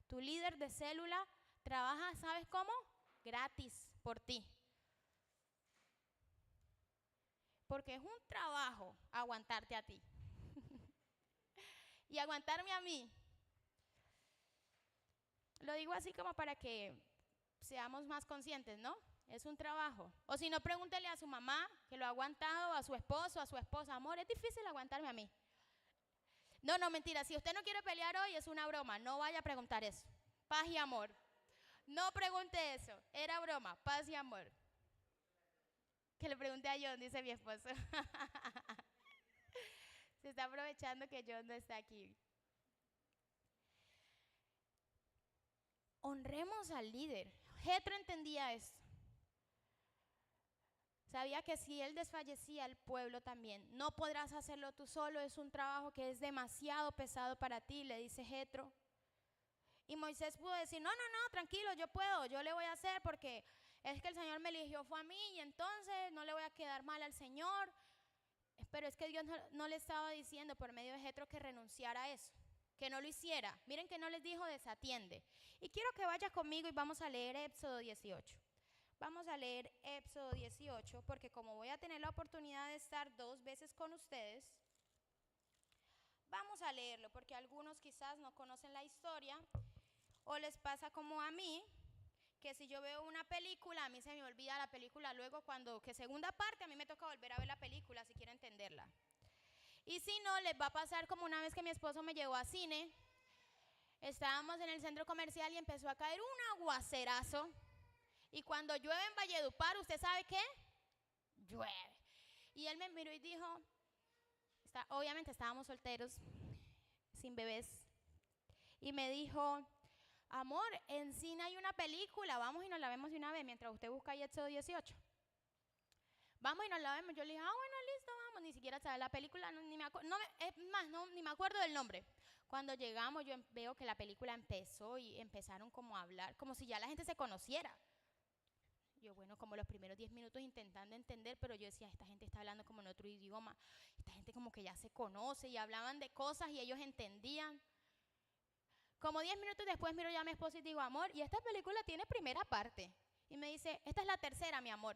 Tu líder de célula trabaja, ¿sabes cómo? Gratis por ti. Porque es un trabajo aguantarte a ti y aguantarme a mí. Lo digo así como para que seamos más conscientes, ¿no? Es un trabajo. O si no, pregúntele a su mamá que lo ha aguantado, a su esposo, a su esposa. Amor, es difícil aguantarme a mí. No, mentira. Si usted no quiere pelear hoy, es una broma. No vaya a preguntar eso. Paz y amor. No pregunte eso. Era broma. Paz y amor. Que le pregunte a John, dice mi esposo. Se está aprovechando que John no está aquí. Honremos al líder. Jetro entendía esto. Sabía que si él desfallecía, el pueblo también. No podrás hacerlo tú solo, es un trabajo que es demasiado pesado para ti, le dice Jetro. Y Moisés pudo decir, no, tranquilo, yo puedo, yo le voy a hacer porque es que el Señor me eligió, fue a mí, y entonces no le voy a quedar mal al Señor. Pero es que Dios no le estaba diciendo por medio de Jetro que renunciara a eso, que no lo hiciera. Miren que no les dijo desatiende. Y quiero que vaya conmigo y vamos a leer Éxodo 18. Vamos a leer Éxodo 18 porque como voy a tener la oportunidad de estar 2 veces con ustedes, vamos a leerlo porque algunos quizás no conocen la historia o les pasa como a mí, que si yo veo una película, a mí se me olvida la película luego que segunda parte, a mí me toca volver a ver la película si quiero entenderla. Y si no, les va a pasar como una vez que mi esposo me llevó a cine, estábamos en el centro comercial y empezó a caer un aguacerazo. Y cuando llueve en Valledupar, ¿usted sabe qué? Llueve. Y él me miró y dijo, obviamente estábamos solteros, sin bebés, y me dijo, amor, en cine hay una película, vamos y nos la vemos de una vez, mientras usted busca ahí Éxodo 18. Vamos y nos la vemos. Yo le dije, bueno, listo, vamos. Ni siquiera sabe la película, ni me acuerdo del nombre. Cuando llegamos yo veo que la película empezó y empezaron como a hablar, como si ya la gente se conociera. Yo, bueno, como los primeros 10 minutos intentando entender, pero yo decía, esta gente está hablando como en otro idioma, esta gente como que ya se conoce y hablaban de cosas y ellos entendían. Como 10 minutos después miro ya a mi esposo y digo, amor, y esta película tiene primera parte. Y me dice, esta es la tercera, mi amor.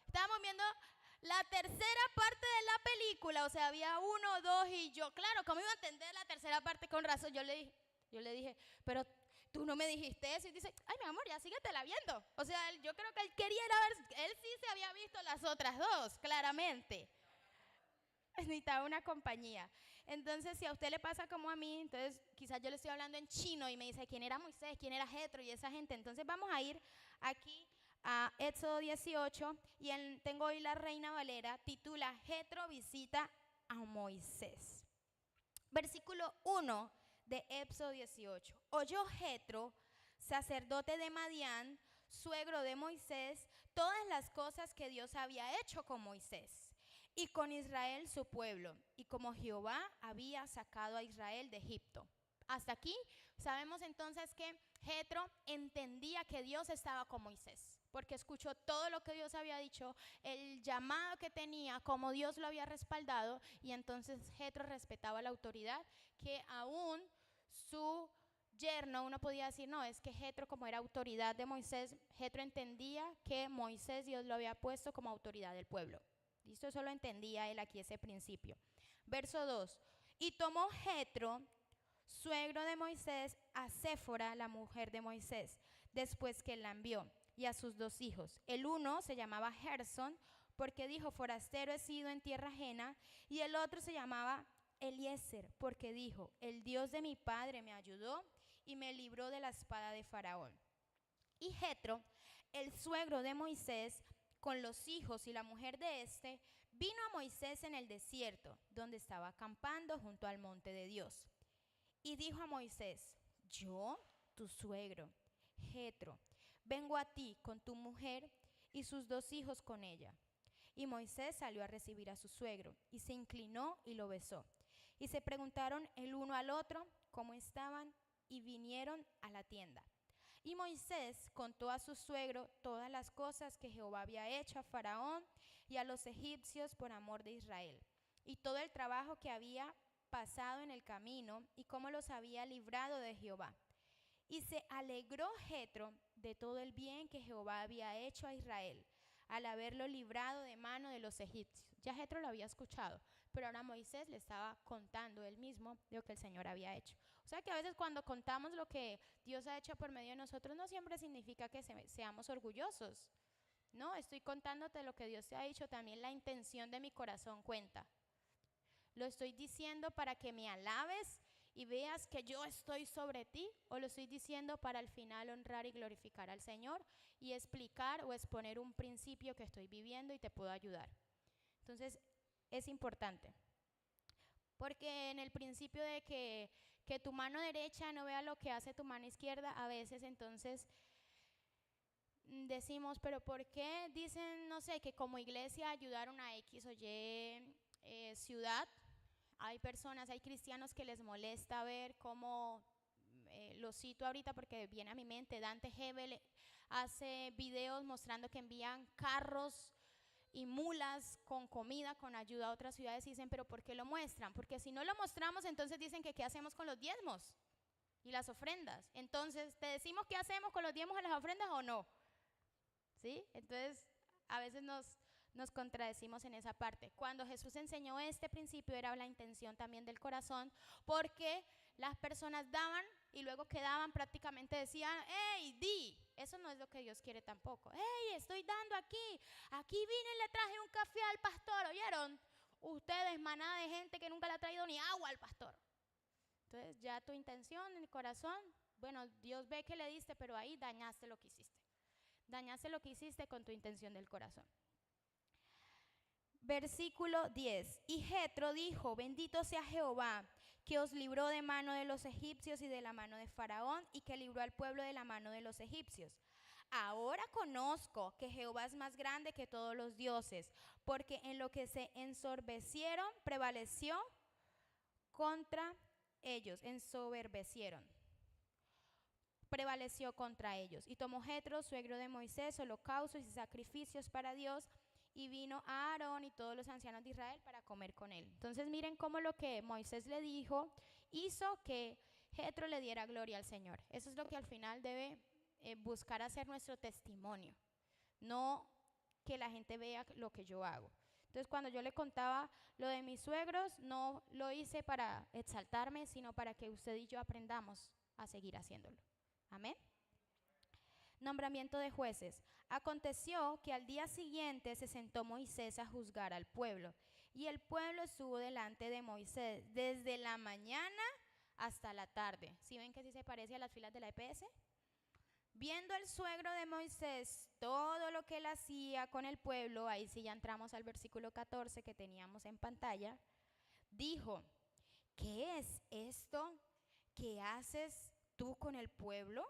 Estábamos viendo la tercera parte de la película, o sea, había uno, dos y yo, claro, ¿cómo iba a entender la tercera parte? Con razón, yo le dije, pero tú no me dijiste eso. Y dice, ay, mi amor, ya síguetela viendo. O sea, yo creo que él quería ir a ver, él sí se había visto las otras dos, claramente. Necesitaba una compañía. Entonces, si a usted le pasa como a mí, entonces quizás yo le estoy hablando en chino y me dice quién era Moisés, quién era Jetro y esa gente. Entonces vamos a ir aquí a Éxodo 18 y tengo hoy la Reina Valera, titula Jetro visita a Moisés. Versículo 1 de Éxodo 18. Oyó Jetro, sacerdote de Madián, suegro de Moisés, todas las cosas que Dios había hecho con Moisés y con Israel su pueblo, y como Jehová había sacado a Israel de Egipto. Hasta aquí sabemos entonces que Jetro entendía que Dios estaba con Moisés, porque escuchó todo lo que Dios había dicho, el llamado que tenía, como Dios lo había respaldado, y entonces Jetro respetaba la autoridad que aún su yerno, uno podía decir, no, es que Jetro, como era autoridad de Moisés, Jetro entendía que Moisés Dios lo había puesto como autoridad del pueblo. ¿Listo? Eso lo entendía él aquí, ese principio. Verso 2. Y tomó Jetro, suegro de Moisés, a Séfora, la mujer de Moisés, después que la envió, y a sus 2 hijos. El uno se llamaba Gersón, porque dijo, forastero he sido en tierra ajena, y el otro se llamaba Eliezer, porque dijo, el Dios de mi padre me ayudó y me libró de la espada de Faraón. Y Jetro, el suegro de Moisés, con los hijos y la mujer de éste, vino a Moisés en el desierto, donde estaba acampando junto al monte de Dios. Y dijo a Moisés, yo, tu suegro, Jetro, vengo a ti con tu mujer y sus 2 hijos con ella. Y Moisés salió a recibir a su suegro, y se inclinó y lo besó. Y se preguntaron el uno al otro cómo estaban, y vinieron a la tienda. Y Moisés contó a su suegro todas las cosas que Jehová había hecho a Faraón y a los egipcios por amor de Israel, y todo el trabajo que había pasado en el camino, y cómo los había librado de Jehová. Y se alegró Jetro de todo el bien que Jehová había hecho a Israel, al haberlo librado de mano de los egipcios. Ya Jetro lo había escuchado, pero ahora Moisés le estaba contando él mismo de lo que el Señor había hecho. O sea que a veces cuando contamos lo que Dios ha hecho por medio de nosotros, no siempre significa que seamos orgullosos. No, estoy contándote lo que Dios te ha dicho, también la intención de mi corazón cuenta. Lo estoy diciendo para que me alabes y veas que yo estoy sobre ti, o lo estoy diciendo para al final honrar y glorificar al Señor y explicar o exponer un principio que estoy viviendo y te puedo ayudar. Entonces es importante, porque en el principio de que tu mano derecha no vea lo que hace tu mano izquierda, a veces entonces decimos, pero ¿por qué dicen, no sé, que como iglesia ayudaron a X o Y ciudad? Hay personas, hay cristianos que les molesta ver cómo, lo cito ahorita porque viene a mi mente, Dante Hebel hace videos mostrando que envían carros y mulas con comida, con ayuda a otras ciudades, y dicen, pero ¿por qué lo muestran? Porque si no lo mostramos, entonces dicen que ¿qué hacemos con los diezmos y las ofrendas? Entonces, ¿te decimos qué hacemos con los diezmos y las ofrendas o no? ¿Sí? Entonces, a veces nos contradecimos en esa parte. Cuando Jesús enseñó este principio era la intención también del corazón, porque las personas daban y luego quedaban, prácticamente decían, hey, di. Eso no es lo que Dios quiere tampoco. Hey, estoy dando aquí vine y le traje un café al pastor, ¿oyeron? Ustedes, manada de gente que nunca le ha traído ni agua al pastor. Entonces ya tu intención en el corazón, bueno, Dios ve que le diste, pero ahí dañaste lo que hiciste. Dañaste lo que hiciste con tu intención del corazón. Versículo 10. Y Jetro dijo, bendito sea Jehová, que os libró de mano de los egipcios y de la mano de Faraón, y que libró al pueblo de la mano de los egipcios. Ahora conozco que Jehová es más grande que todos los dioses, porque en lo que se ensorbecieron prevaleció contra ellos, ensoberbecieron. Prevaleció contra ellos. Y tomó Jetro, suegro de Moisés, holocaustos y sacrificios para Dios, y vino a Aarón y todos los ancianos de Israel para comer con él. Entonces miren cómo lo que Moisés le dijo hizo que Jetro le diera gloria al Señor. Eso es lo que al final debe buscar hacer nuestro testimonio, no que la gente vea lo que yo hago. Entonces cuando yo le contaba lo de mis suegros, no lo hice para exaltarme, sino para que usted y yo aprendamos a seguir haciéndolo. Amén. Nombramiento de jueces. Aconteció que al día siguiente se sentó Moisés a juzgar al pueblo, y el pueblo estuvo delante de Moisés desde la mañana hasta la tarde. ¿Sí ven que sí se parece a las filas de la EPS? Viendo el suegro de Moisés todo lo que él hacía con el pueblo, ahí sí ya entramos al versículo 14 que teníamos en pantalla, dijo: ¿qué es esto que haces tú con el pueblo?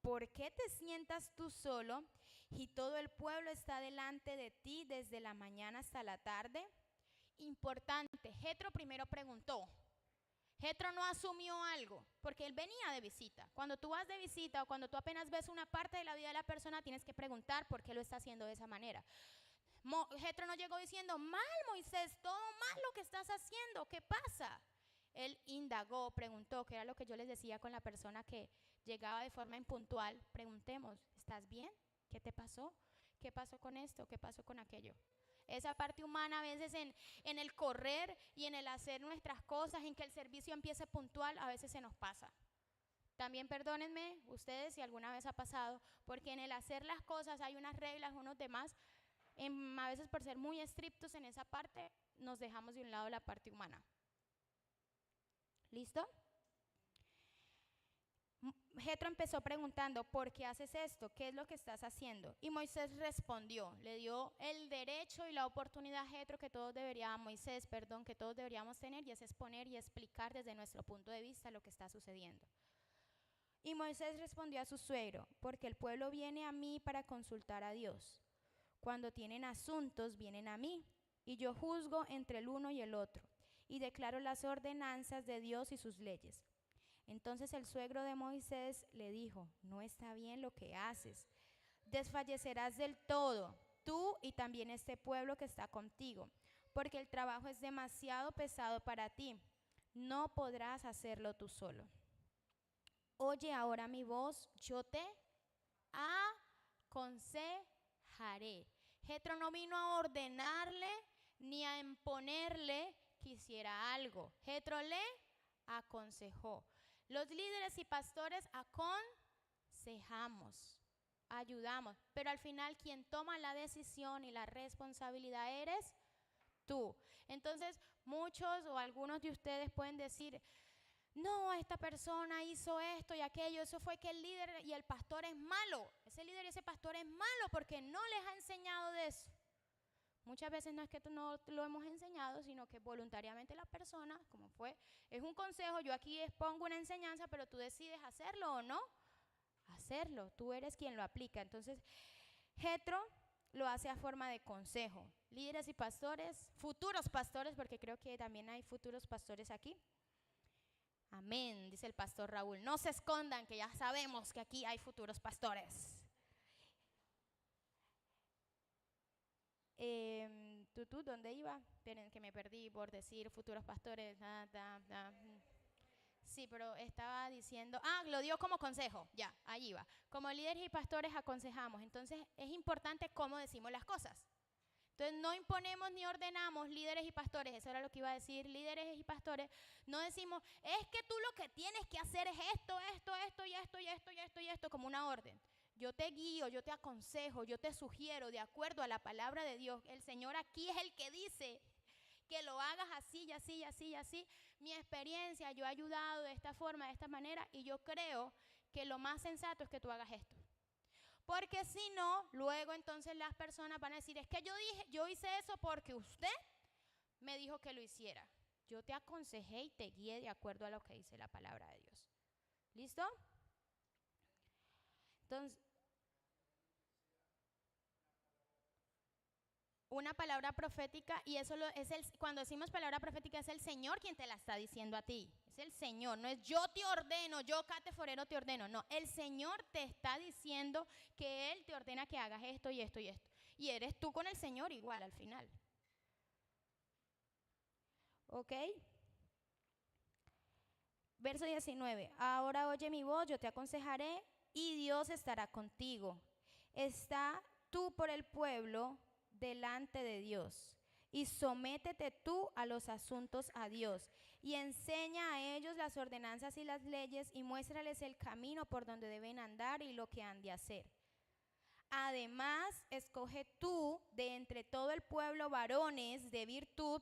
¿Por qué te sientas tú solo y todo el pueblo está delante de ti desde la mañana hasta la tarde? Importante, Jetro primero preguntó. Jetro no asumió algo, porque él venía de visita. Cuando tú vas de visita o cuando tú apenas ves una parte de la vida de la persona, tienes que preguntar por qué lo está haciendo de esa manera. Jetro no llegó diciendo: mal, Moisés, todo mal lo que estás haciendo, ¿qué pasa? Él indagó, preguntó, que era lo que yo les decía con la persona que llegaba de forma impuntual. Preguntemos: ¿estás bien? ¿Qué te pasó? ¿Qué pasó con esto? ¿Qué pasó con aquello? Esa parte humana a veces en el correr y en el hacer nuestras cosas, en que el servicio empiece puntual, a veces se nos pasa. También perdónenme ustedes si alguna vez ha pasado, porque en el hacer las cosas hay unas reglas, unos demás, a veces por ser muy estrictos en esa parte, nos dejamos de un lado la parte humana. ¿Listo? Jetro empezó preguntando: ¿por qué haces esto? ¿Qué es lo que estás haciendo? Y Moisés respondió, le dio el derecho y la oportunidad a Jetro que todos deberíamos tener, y es exponer y explicar desde nuestro punto de vista lo que está sucediendo. Y Moisés respondió a su suegro: porque el pueblo viene a mí para consultar a Dios. Cuando tienen asuntos, vienen a mí, y yo juzgo entre el uno y el otro, y declaro las ordenanzas de Dios y sus leyes. Entonces el suegro de Moisés le dijo: no está bien lo que haces, desfallecerás del todo, tú y también este pueblo que está contigo, porque el trabajo es demasiado pesado para ti, no podrás hacerlo tú solo. Oye ahora mi voz, yo te aconsejaré. Jetro no vino a ordenarle ni a imponerle que hiciera algo. Jetro le aconsejó. Los líderes y pastores aconsejamos, ayudamos, pero al final quien toma la decisión y la responsabilidad eres tú. Entonces muchos o algunos de ustedes pueden decir: no, esta persona hizo esto y aquello, eso fue que el líder y el pastor es malo. Ese líder y ese pastor es malo porque no les ha enseñado de eso. Muchas veces no es que no lo hemos enseñado, sino que voluntariamente la persona, como fue, es un consejo, yo aquí expongo una enseñanza, pero tú decides hacerlo o no hacerlo, tú eres quien lo aplica. Entonces, Jetro lo hace a forma de consejo. Líderes y pastores, futuros pastores, porque creo que también hay futuros pastores aquí. Amén, dice el pastor Raúl. No se escondan, que ya sabemos que aquí hay futuros pastores. ¿Dónde iba? Esperen que me perdí por decir futuros pastores. Sí, pero estaba diciendo, lo dio como consejo, ya, ahí va. Como líderes y pastores aconsejamos, entonces es importante cómo decimos las cosas. Entonces no imponemos ni ordenamos, líderes y pastores, eso era lo que iba a decir, líderes y pastores, no decimos: es que tú lo que tienes que hacer es esto, esto, esto y esto y esto y esto y esto, como una orden. Yo te guío, yo te aconsejo, yo te sugiero de acuerdo a la palabra de Dios. El Señor aquí es el que dice que lo hagas así y así y así y así. Mi experiencia, yo he ayudado de esta forma, de esta manera, y yo creo que lo más sensato es que tú hagas esto. Porque si no, luego entonces las personas van a decir: es que yo hice eso porque usted me dijo que lo hiciera. Yo te aconsejé y te guié de acuerdo a lo que dice la palabra de Dios. ¿Listo? Entonces, una palabra profética, y eso cuando decimos palabra profética es el Señor quien te la está diciendo a ti. Es el Señor, no es yo te ordeno, yo Kate Forero te ordeno. No, el Señor te está diciendo que Él te ordena que hagas esto y esto y esto. Y eres tú con el Señor igual al final. ¿Ok? Verso 19. Ahora oye mi voz, yo te aconsejaré y Dios estará contigo. Está tú por el pueblo delante de Dios y sométete tú a los asuntos a Dios y enseña a ellos las ordenanzas y las leyes y muéstrales el camino por donde deben andar y lo que han de hacer. Además, escoge tú de entre todo el pueblo varones de virtud,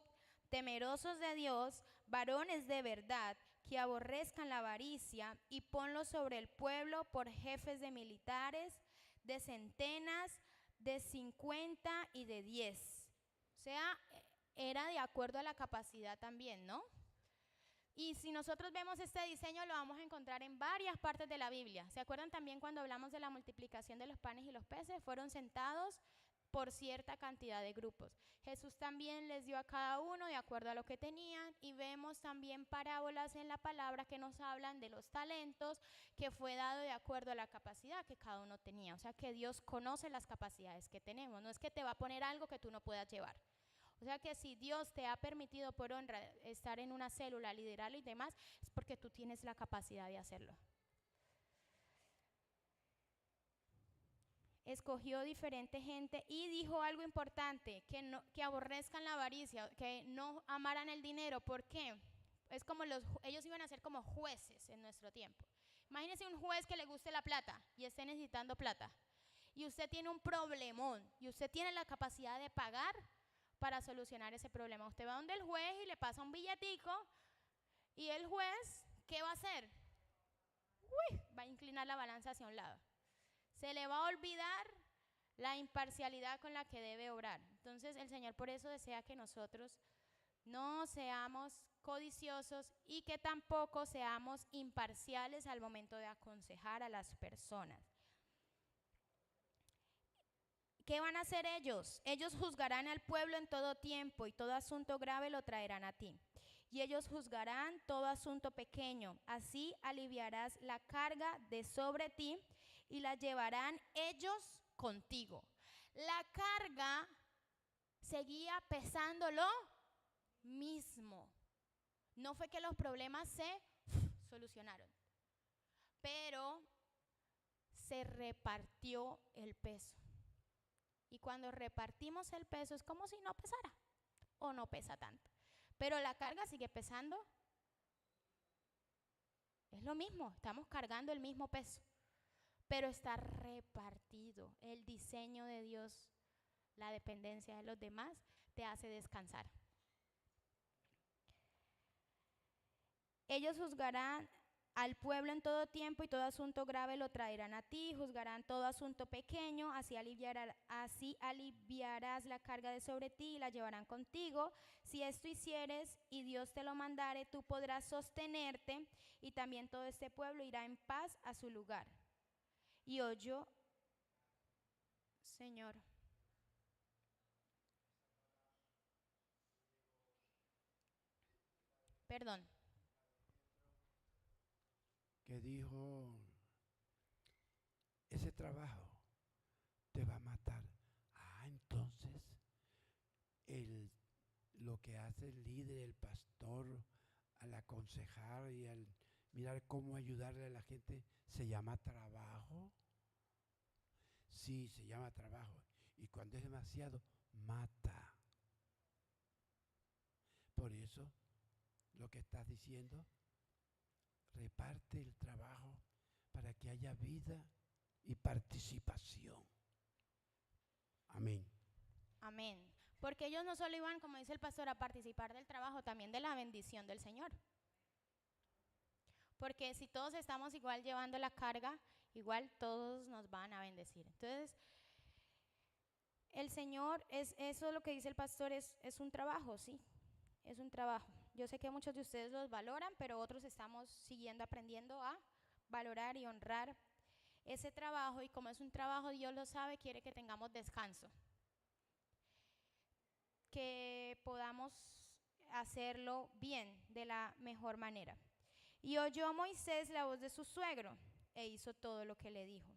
temerosos de Dios, varones de verdad, que aborrezcan la avaricia, y ponlos sobre el pueblo por jefes de militares, de centenas, de 50 y de 10. O sea, era de acuerdo a la capacidad también, ¿no? Y si nosotros vemos este diseño, lo vamos a encontrar en varias partes de la Biblia. ¿Se acuerdan también cuando hablamos de la multiplicación de los panes y los peces? Fueron sentados por cierta cantidad de grupos. Jesús también les dio a cada uno de acuerdo a lo que tenían, y vemos también parábolas en la palabra que nos hablan de los talentos, que fue dado de acuerdo a la capacidad que cada uno tenía. O sea que Dios conoce las capacidades que tenemos, no es que te va a poner algo que tú no puedas llevar. O sea que si Dios te ha permitido por honra estar en una célula, liderarlo y demás, es porque tú tienes la capacidad de hacerlo. Escogió diferente gente y dijo algo importante, que aborrezcan la avaricia, que no amaran el dinero. ¿Por qué? Es como ellos iban a ser como jueces en nuestro tiempo. Imagínense un juez que le guste la plata y esté necesitando plata. Y usted tiene un problemón y usted tiene la capacidad de pagar para solucionar ese problema. Usted va donde el juez y le pasa un billetico, y el juez, ¿qué va a hacer? Va a inclinar la balanza hacia un lado. Se le va a olvidar la imparcialidad con la que debe obrar. Entonces el Señor por eso desea que nosotros no seamos codiciosos y que tampoco seamos imparciales al momento de aconsejar a las personas. ¿Qué van a hacer ellos? Ellos juzgarán al pueblo en todo tiempo y todo asunto grave lo traerán a ti. Y ellos juzgarán todo asunto pequeño. Así aliviarás la carga de sobre ti y la llevarán ellos contigo. La carga seguía pesando lo mismo. No fue que los problemas se solucionaron, pero se repartió el peso. Y cuando repartimos el peso es como si no pesara o no pesa tanto. Pero la carga sigue pesando. Es lo mismo, estamos cargando el mismo peso, pero está repartido. El diseño de Dios, la dependencia de los demás, te hace descansar. Ellos juzgarán al pueblo en todo tiempo y todo asunto grave lo traerán a ti, juzgarán todo asunto pequeño, así aliviarás la carga de sobre ti y la llevarán contigo. Si esto hicieres y Dios te lo mandare, tú podrás sostenerte y también todo este pueblo irá en paz a su lugar. Y oyó, Señor. Perdón.
Que dijo, ese trabajo te va a matar. Entonces lo que hace el líder, el pastor, al aconsejar y al mirar cómo ayudarle a la gente, ¿se llama trabajo? Sí, se llama trabajo. Y cuando es demasiado, mata. Por eso, lo que estás diciendo, reparte el trabajo para que haya vida y participación. Amén.
Amén. Porque ellos no solo iban, como dice el pastor, a participar del trabajo, también de la bendición del Señor. Porque si todos estamos igual llevando la carga, igual todos nos van a bendecir. Entonces, el Señor, eso es lo que dice el pastor, es un trabajo, sí, es un trabajo. Yo sé que muchos de ustedes los valoran, pero otros estamos siguiendo aprendiendo a valorar y honrar ese trabajo, y como es un trabajo, Dios lo sabe, quiere que tengamos descanso. que podamos hacerlo bien, de la mejor manera. Y oyó Moisés la voz de su suegro e hizo todo lo que le dijo.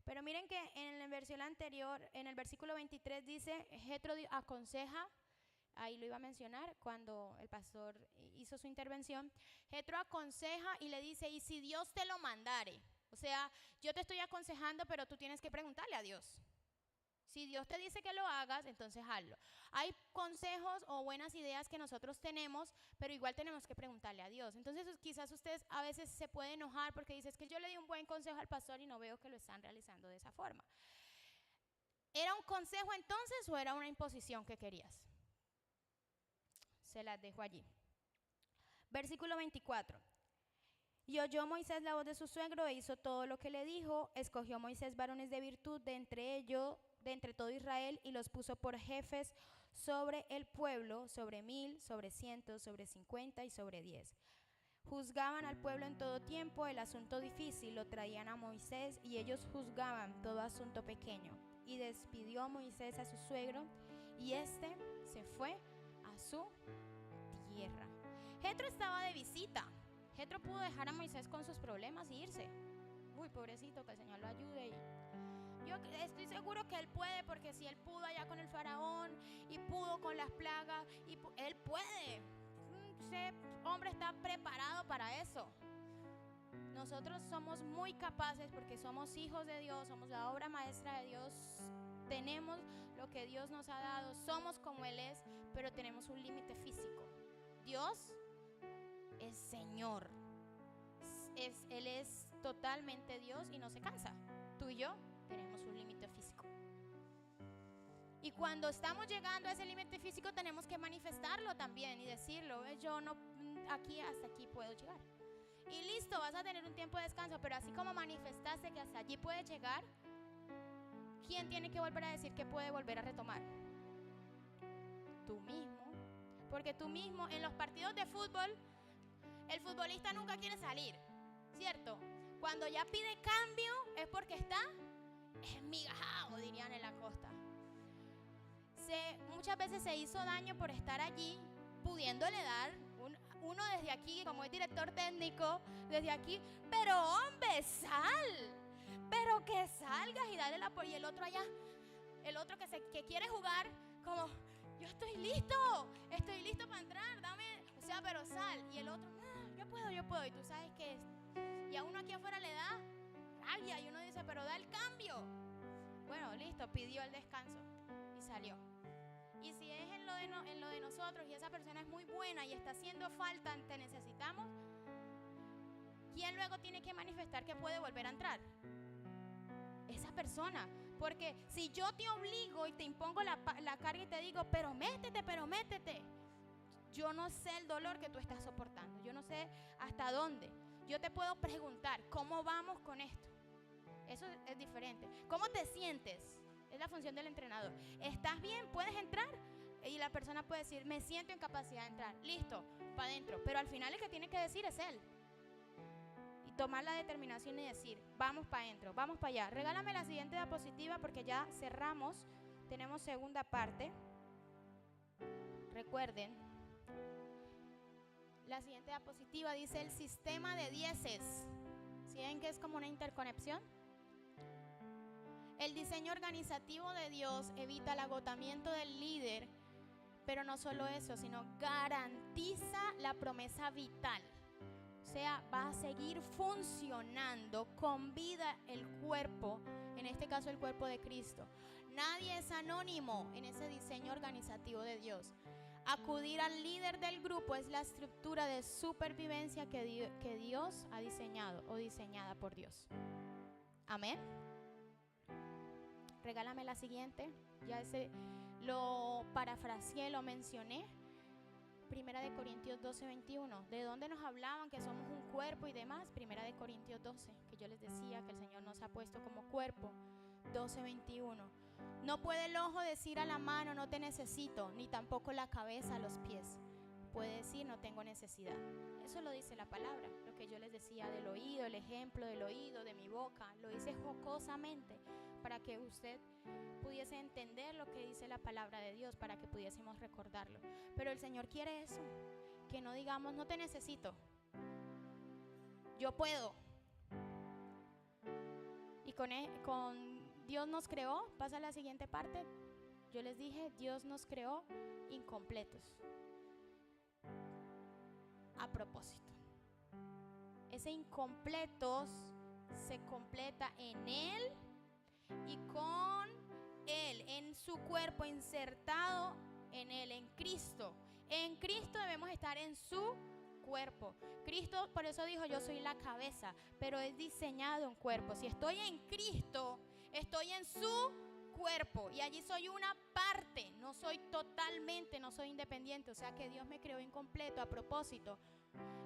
Pero miren que en el versículo anterior, en el versículo 23 dice, Jetro aconseja, ahí lo iba a mencionar cuando el pastor hizo su intervención, Jetro aconseja y le dice, y si Dios te lo mandare, o sea, yo te estoy aconsejando, pero tú tienes que preguntarle a Dios. Si Dios te dice que lo hagas, entonces hazlo. Hay consejos o buenas ideas que nosotros tenemos, pero igual tenemos que preguntarle a Dios. Entonces quizás ustedes a veces se pueden enojar porque dicen, es que yo le di un buen consejo al pastor y no veo que lo están realizando de esa forma. ¿Era un consejo entonces o era una imposición que querías? Se las dejo allí. Versículo 24. Y oyó Moisés la voz de su suegro e hizo todo lo que le dijo. Escogió Moisés varones de virtud de entre todo Israel, y los puso por jefes sobre el pueblo, sobre 1000, sobre 100, sobre 50 y sobre 10. Juzgaban al pueblo en todo tiempo, el asunto difícil lo traían a Moisés, y ellos juzgaban todo asunto pequeño. Y despidió Moisés a su suegro, y éste se fue a su tierra. Jetro estaba de visita. Jetro pudo dejar a Moisés con sus problemas y irse. Uy, pobrecito, que el Señor lo ayude. Yo estoy seguro que él puede, porque si él pudo allá con el faraón y pudo con las plagas, él puede. Ese hombre está preparado para eso. Nosotros somos muy capaces porque somos hijos de Dios, somos la obra maestra de Dios, tenemos lo que Dios nos ha dado, somos como Él es, pero tenemos un límite físico. Dios es Señor, Él es totalmente Dios y no se cansa. Tú y yo tenemos un límite físico. Y cuando estamos llegando a ese límite físico tenemos que manifestarlo también y decirlo, yo no, hasta aquí puedo llegar. Y listo, vas a tener un tiempo de descanso, pero así como manifestaste que hasta allí puedes llegar, ¿quién tiene que volver a decir que puede volver a retomar? Tú mismo. Porque tú mismo, en los partidos de fútbol, el futbolista nunca quiere salir, ¿cierto? Cuando ya pide cambio es porque está esmigajado, dirían en la costa. Muchas veces se hizo daño por estar allí, pudiéndole dar uno desde aquí, como es director técnico, desde aquí, pero hombre, pero que salgas y dale la y el otro allá, el otro que quiere jugar, como, yo estoy listo para entrar, dame, o sea, pero sal, y el otro, yo puedo, y tú sabes que y a uno aquí afuera le da rabia, y uno dice, pero da el cambio. Bueno, listo, pidió el descanso y salió. Y si es en lo de nosotros y esa persona es muy buena y está haciendo falta, te necesitamos, ¿quién luego tiene que manifestar que puede volver a entrar? Esa persona. Porque si yo te obligo y te impongo la carga y te digo, pero métete, yo no sé el dolor que tú estás soportando, yo no sé hasta dónde. Yo te puedo preguntar, ¿cómo vamos con esto? Eso es diferente. ¿Cómo te sientes? Es la función del entrenador. ¿Estás bien? ¿Puedes entrar? Y la persona puede decir, me siento en capacidad de entrar. Listo, para adentro. Pero al final el que tiene que decir es él. Y tomar la determinación y decir, vamos para adentro, vamos para allá. Regálame la siguiente diapositiva porque ya cerramos. Tenemos segunda parte. Recuerden, la siguiente diapositiva dice el sistema de dieces. ¿Sí ven que es como una interconexión? El diseño organizativo de Dios evita el agotamiento del líder, pero no solo eso, sino garantiza la promesa vital. O sea, va a seguir funcionando con vida el cuerpo, en este caso el cuerpo de Cristo. Nadie es anónimo en ese diseño organizativo de Dios. Acudir al líder del grupo es la estructura de supervivencia que Dios ha diseñado o diseñada por Dios. Amén. Regálame la siguiente. Ya lo parafraseé, lo mencioné. Primera de Corintios 12, 21. ¿De dónde nos hablaban que somos un cuerpo y demás? Primera de Corintios 12, que yo les decía que el Señor nos ha puesto como cuerpo. 12, 21. No puede el ojo decir a la mano, no te necesito, ni tampoco la cabeza a los pies. puede decir no tengo necesidad. Eso lo dice la palabra. Lo que yo les decía del oído, el ejemplo del oído, de mi boca, lo hice jocosamente para que usted pudiese entender lo que dice la palabra de Dios, para que pudiésemos recordarlo. Pero el Señor quiere eso, que no digamos no te necesito, yo puedo. Y con Dios nos creó, pasa a la siguiente parte. Yo les dije, Dios nos creó incompletos. A propósito, ese incompletos se completa en Él y con Él, en su cuerpo, insertado en Él, en Cristo. En Cristo debemos estar en su cuerpo. Cristo, por eso dijo, yo soy la cabeza, pero es diseñado un cuerpo. Si estoy en Cristo, estoy en su cuerpo y allí soy una parte, no soy totalmente, no soy independiente. O sea que Dios me creó incompleto a propósito.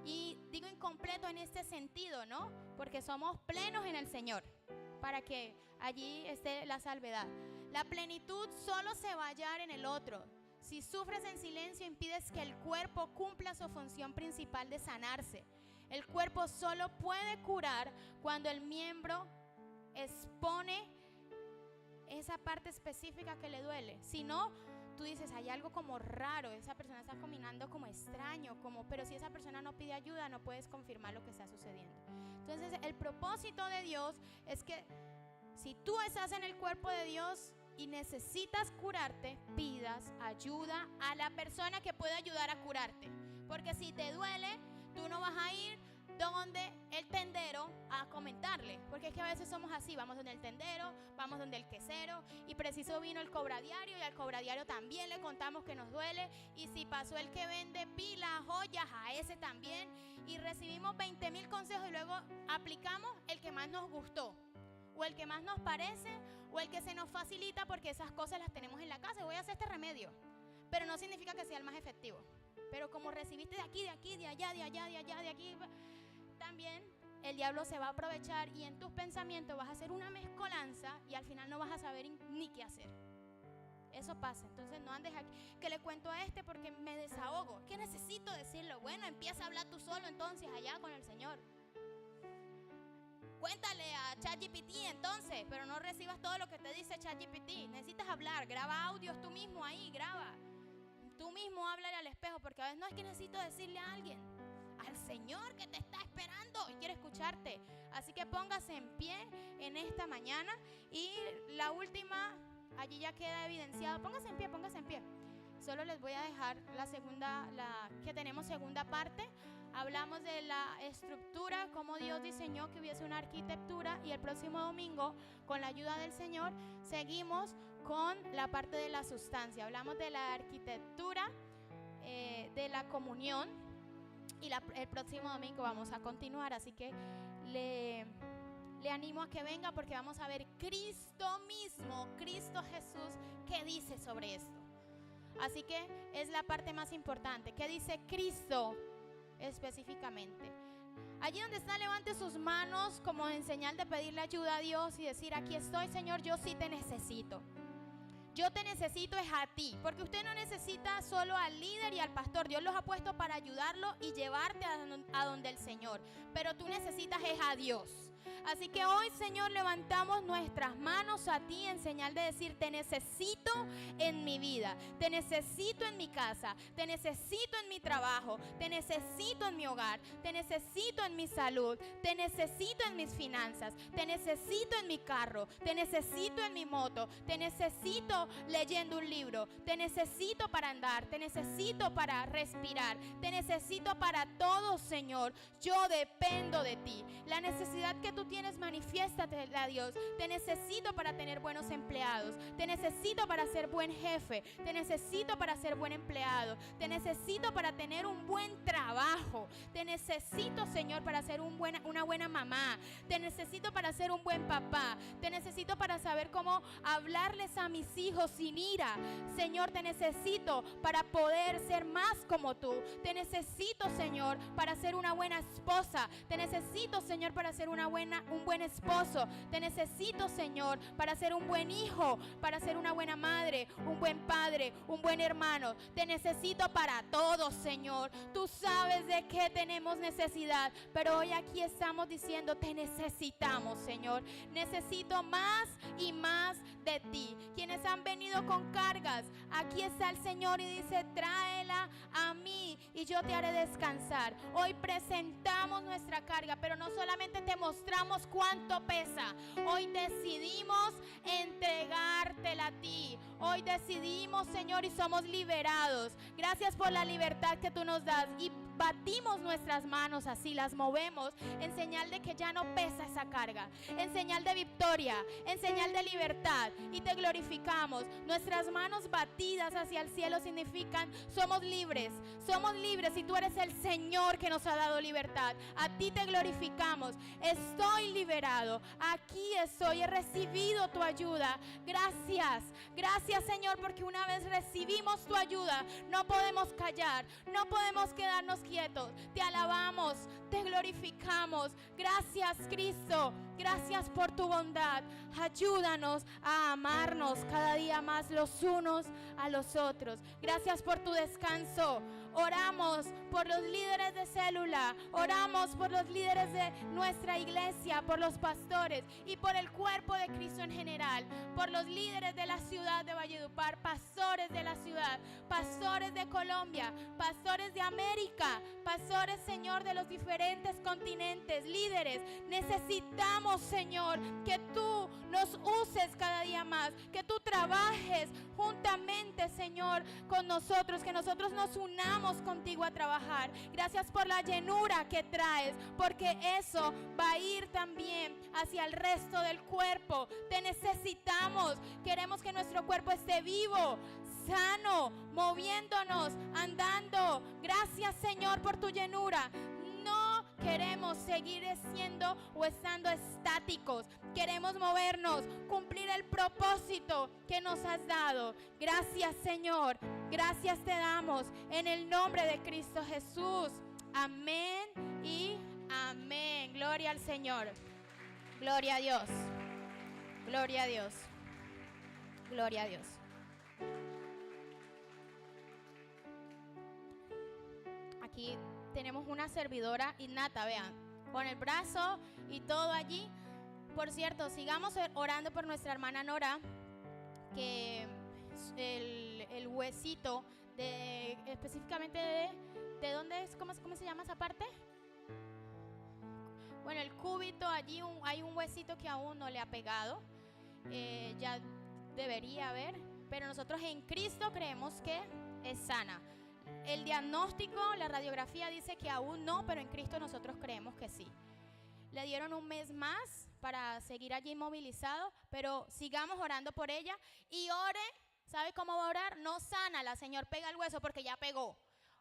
Y digo incompleto en este sentido, ¿no? Porque somos plenos en el Señor, para que allí esté la salvedad. La plenitud solo se va a hallar en el otro. Si sufres en silencio, impides que el cuerpo cumpla su función principal de sanarse. El cuerpo solo puede curar cuando el miembro expone esa parte específica que le duele. Si no, tú dices, hay algo como raro, esa persona está caminando como extraño, pero si esa persona no pide ayuda, no puedes confirmar lo que está sucediendo. Entonces, el propósito de Dios es que si tú estás en el cuerpo de Dios y necesitas curarte, pidas ayuda a la persona que puede ayudar a curarte. Porque si te duele, tú no vas a ir donde el tendero a comentarle, porque es que a veces somos así, vamos donde el tendero, vamos donde el quesero, y preciso vino el cobradiario, y al cobradiario también le contamos que nos duele, y si pasó el que vende pilas, joyas, a ese también, y recibimos 20,000 consejos y luego aplicamos el que más nos gustó, o el que más nos parece, o el que se nos facilita, porque esas cosas las tenemos en la casa. Voy a hacer este remedio, pero no significa que sea el más efectivo. Pero como recibiste de aquí, de aquí, de allá, de allá, de allá, de aquí, también el diablo se va a aprovechar y en tus pensamientos vas a hacer una mezcolanza y al final no vas a saber ni qué hacer. Eso pasa. Entonces no andes aquí que le cuento a este porque me desahogo. ¿Qué necesito decirlo? Bueno, empieza a hablar tú solo entonces allá con el Señor. Cuéntale a ChatGPT entonces, pero no recibas todo lo que te dice ChatGPT. Necesitas hablar, graba audios tú mismo ahí, graba. Tú mismo háblale al espejo, porque a veces no es que necesito decirle a alguien, al Señor que te está esperando y quiere escucharte. Así que póngase en pie en esta mañana. Y la última, allí ya queda evidenciado. Póngase en pie, póngase en pie. Solo les voy a dejar que tenemos segunda parte. Hablamos de la estructura, cómo Dios diseñó que hubiese una arquitectura, y el próximo domingo, con la ayuda del Señor, seguimos con la parte de la sustancia. Hablamos de la arquitectura, de la comunión, y el próximo domingo vamos a continuar. Así que le animo a que venga, porque vamos a ver Cristo mismo, Cristo Jesús, qué dice sobre esto. Así que es la parte más importante. ¿Qué dice Cristo específicamente? Allí donde está, levante sus manos como en señal de pedirle ayuda a Dios y decir, aquí estoy, Señor, yo sí te necesito. Yo te necesito es a ti, porque usted no necesita solo al líder y al pastor. Dios los ha puesto para ayudarlo y llevarte a donde el Señor, pero tú necesitas es a Dios. Así que hoy, Señor, levantamos nuestras manos a ti en señal de decir, te necesito en mi vida, te necesito en mi casa, te necesito en mi trabajo, te necesito en mi hogar, te necesito en mi salud, te necesito en mis finanzas, te necesito en mi carro, te necesito en mi moto, te necesito leyendo un libro, te necesito para andar, te necesito para respirar, te necesito para todo, Señor. Yo dependo de ti. La necesidad que tú tienes, manifiéstate a Dios. Te necesito para tener buenos empleados, te necesito para ser buen jefe, te necesito para ser buen empleado, te necesito para tener un buen trabajo, te necesito, Señor, para ser una buena mamá, te necesito para ser un buen papá, te necesito para saber cómo hablarles a mis hijos sin ira. Señor, te necesito para poder ser más como tú. Te necesito, Señor, para ser una buena esposa. Te necesito, Señor, para ser una buena un buen esposo. Te necesito, Señor, para ser un buen hijo, para ser una buena madre, un buen padre, un buen hermano. Te necesito para todo, Señor. Tú sabes de qué tenemos necesidad, pero hoy aquí estamos diciendo, te necesitamos, Señor. Necesito más y más de ti. Quienes han venido con cargas, aquí está el Señor y dice, tráela a mí y yo te haré descansar. Hoy presentamos nuestra carga, pero no solamente te mostramos cuánto pesa. Hoy decidimos entregártela a ti. Hoy decidimos, Señor, y somos liberados. Gracias por la libertad que tú nos das. Y batimos nuestras manos así, las movemos en señal de que ya no pesa esa carga, en señal de victoria, en señal de libertad, y te glorificamos. Nuestras manos batidas hacia el cielo significan somos libres y tú eres el Señor que nos ha dado libertad. A ti te glorificamos. Estoy liberado, aquí estoy, he recibido tu ayuda. Gracias, Señor, porque una vez recibimos tu ayuda, no podemos callar, no podemos quedarnos quietos. Te alabamos, te glorificamos. Gracias, Cristo. Gracias por tu bondad. Ayúdanos a amarnos cada día más los unos a los otros. Gracias por tu descanso. Oramos por los líderes de célula, oramos por los líderes de nuestra iglesia, por los pastores y por el cuerpo de Cristo en general, por los líderes de la ciudad de Valledupar, pastores de la ciudad, pastores de Colombia, pastores de América, pastores, Señor, de los diferentes continentes, líderes. Necesitamos, Señor, que tú nos uses cada día más, que tú trabajes juntamente, Señor, con nosotros, que nosotros nos unamos contigo a trabajar. Gracias por la llenura que traes, porque eso va a ir también hacia el resto del cuerpo. Te necesitamos. Queremos que nuestro cuerpo esté vivo, sano, moviéndonos, andando. Gracias, Señor, por tu llenura. No queremos seguir siendo o estando estáticos. Queremos movernos, cumplir el propósito que nos has dado. Gracias, Señor. Gracias te damos en el nombre de Cristo Jesús. Amén y amén. Gloria al Señor. Gloria a Dios. Gloria a Dios. Gloria a Dios. Aquí tenemos una servidora innata, vean, con el brazo y todo allí. Por cierto, sigamos orando por nuestra hermana Nora, que el huesito específicamente de dónde es, ¿cómo se llama esa parte? Bueno, el cúbito, allí hay un huesito que aún no le ha pegado, ya debería haber, pero nosotros en Cristo creemos que es sana. El diagnóstico, la radiografía dice que aún no, pero en Cristo nosotros creemos que sí. Le dieron un mes más para seguir allí inmovilizado, pero sigamos orando por ella y ore. ¿Sabe cómo va a orar? No sánala, Señor, pega el hueso porque ya pegó.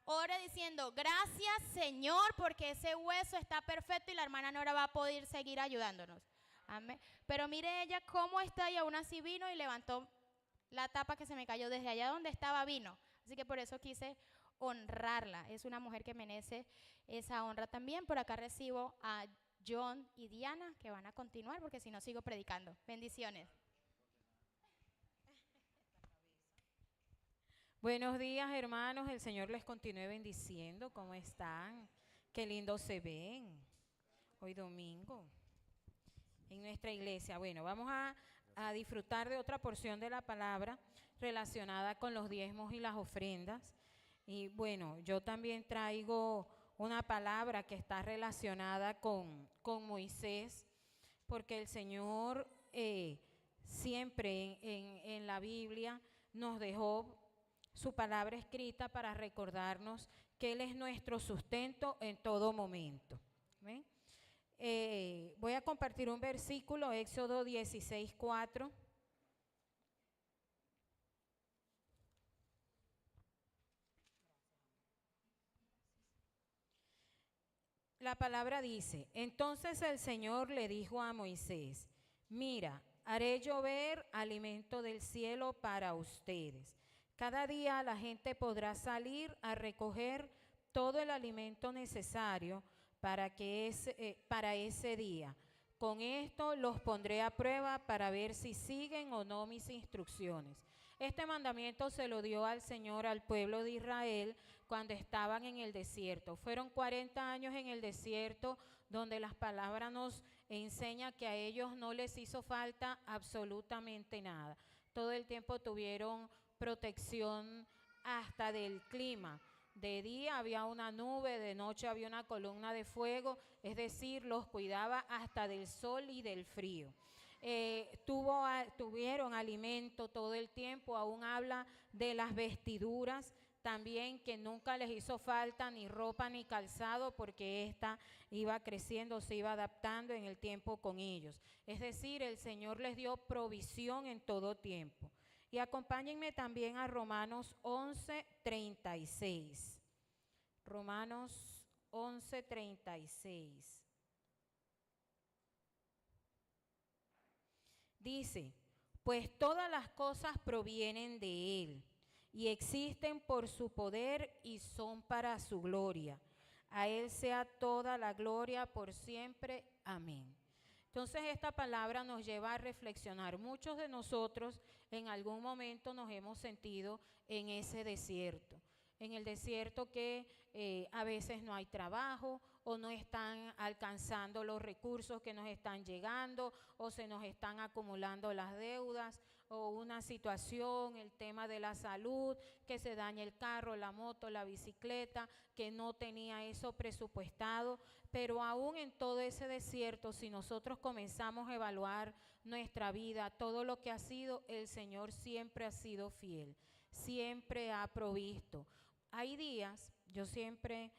Ore diciendo, gracias, Señor, porque ese hueso está perfecto y la hermana Nora va a poder seguir ayudándonos. Amén. Pero mire ella cómo está y aún así vino y levantó la tapa que se me cayó desde allá donde estaba, vino. Así que por eso quise honrarla. Es una mujer que merece esa honra también. Por acá recibo a John y Diana, que van a continuar porque si no sigo predicando. Bendiciones.
Buenos días, hermanos. El Señor les continúe bendiciendo. ¿Cómo están? Qué lindo se ven hoy domingo en nuestra iglesia. Bueno, vamos a disfrutar de otra porción de la palabra relacionada con los diezmos y las ofrendas. Y bueno, yo también traigo una palabra que está relacionada con Moisés, porque el Señor siempre en la Biblia nos dejó su palabra escrita para recordarnos que Él es nuestro sustento en todo momento. ¿Ven? Voy a compartir un versículo, Éxodo 16:4. La palabra dice, entonces el Señor le dijo a Moisés, mira, haré llover alimento del cielo para ustedes. Cada día la gente podrá salir a recoger todo el alimento necesario para ese día, Con esto los pondré a prueba para ver si siguen o no mis instrucciones. Este mandamiento se lo dio al Señor al pueblo de Israel cuando estaban en el desierto. Fueron 40 años en el desierto, donde las palabras nos enseñan que a ellos no les hizo falta absolutamente nada. Todo el tiempo tuvieron protección hasta del clima. De día había una nube, de noche había una columna de fuego, es decir, los cuidaba hasta del sol y del frío. Tuvieron alimento todo el tiempo, aún habla de las vestiduras, también que nunca les hizo falta ni ropa ni calzado, porque ésta iba creciendo, se iba adaptando en el tiempo con ellos. Es decir, el Señor les dio provisión en todo tiempo. Y acompáñenme también a Romanos 11:36. Romanos 11:36. Dice, pues todas las cosas provienen de Él y existen por su poder y son para su gloria. A Él sea toda la gloria por siempre. Amén. Entonces esta palabra nos lleva a reflexionar. Muchos de nosotros en algún momento nos hemos sentido en ese desierto. En el desierto que a veces no hay trabajo o no están alcanzando los recursos que nos están llegando o se nos están acumulando las deudas o una situación, el tema de la salud, que se daña el carro, la moto, la bicicleta, que no tenía eso presupuestado. Pero aún en todo ese desierto, si nosotros comenzamos a evaluar nuestra vida, todo lo que ha sido, el Señor siempre ha sido fiel, siempre ha provisto. Hay días, yo siempre,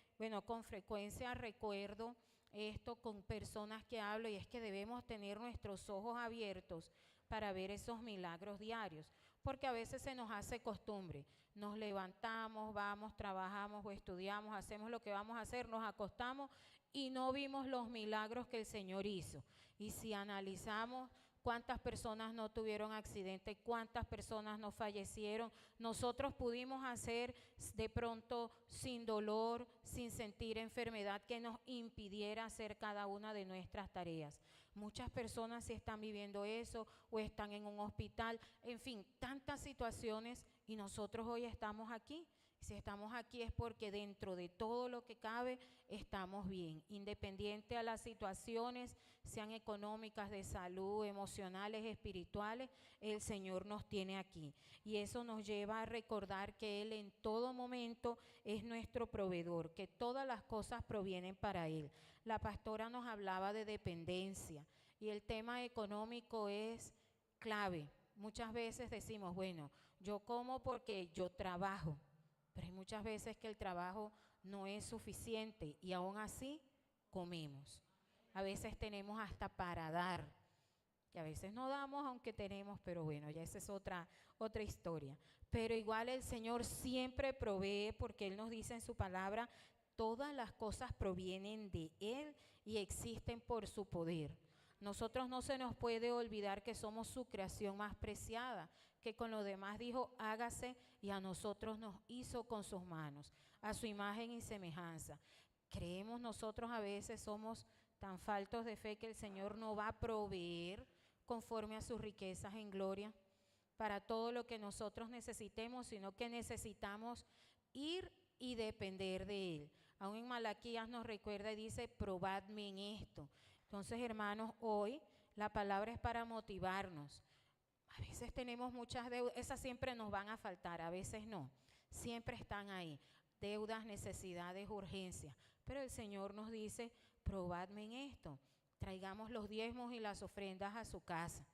con frecuencia recuerdo esto con personas que hablo, y es que debemos tener nuestros ojos abiertos para ver esos milagros diarios, porque a veces se nos hace costumbre. Nos levantamos, vamos, trabajamos o estudiamos, hacemos lo que vamos a hacer, nos acostamos y no vimos los milagros que el Señor hizo. Y si analizamos cuántas personas no tuvieron accidente, cuántas personas no fallecieron, nosotros pudimos hacer de pronto sin dolor, sin sentir enfermedad que nos impidiera hacer cada una de nuestras tareas. Muchas personas sí están viviendo eso o están en un hospital, en fin, tantas situaciones, y nosotros hoy estamos aquí. Si estamos aquí es porque dentro de todo lo que cabe estamos bien, independiente a las situaciones, sean económicas, de salud, emocionales, espirituales, el Señor nos tiene aquí. Y eso nos lleva a recordar que Él en todo momento es nuestro proveedor, que todas las cosas provienen para Él. La pastora nos hablaba de dependencia y el tema económico es clave. Muchas veces decimos, bueno, yo como porque yo trabajo. Pero hay muchas veces que el trabajo no es suficiente y aún así comemos. A veces tenemos hasta para dar, y a veces no damos aunque tenemos, pero bueno, ya esa es otra historia. Pero igual el Señor siempre provee, porque Él nos dice en su palabra, todas las cosas provienen de Él y existen por su poder. Nosotros no se nos puede olvidar que somos su creación más preciada, que con lo demás dijo, hágase, y a nosotros nos hizo con sus manos, a su imagen y semejanza. Creemos nosotros a veces, somos tan faltos de fe que el Señor no va a proveer conforme a sus riquezas en gloria para todo lo que nosotros necesitemos, sino que necesitamos ir y depender de Él. Aún en Malaquías nos recuerda y dice, probadme en esto. Entonces, hermanos, hoy la palabra es para motivarnos. A veces tenemos muchas deudas, esas siempre nos van a faltar, a veces no. Siempre están ahí, deudas, necesidades, urgencias. Pero el Señor nos dice, probadme en esto. Traigamos los diezmos y las ofrendas a su casa,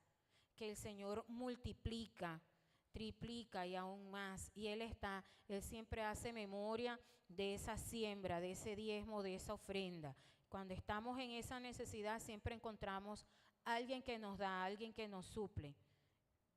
que el Señor multiplica, triplica y aún más. Y Él siempre hace memoria de esa siembra, de ese diezmo, de esa ofrenda. Cuando estamos en esa necesidad siempre encontramos a alguien que nos da, a alguien que nos suple.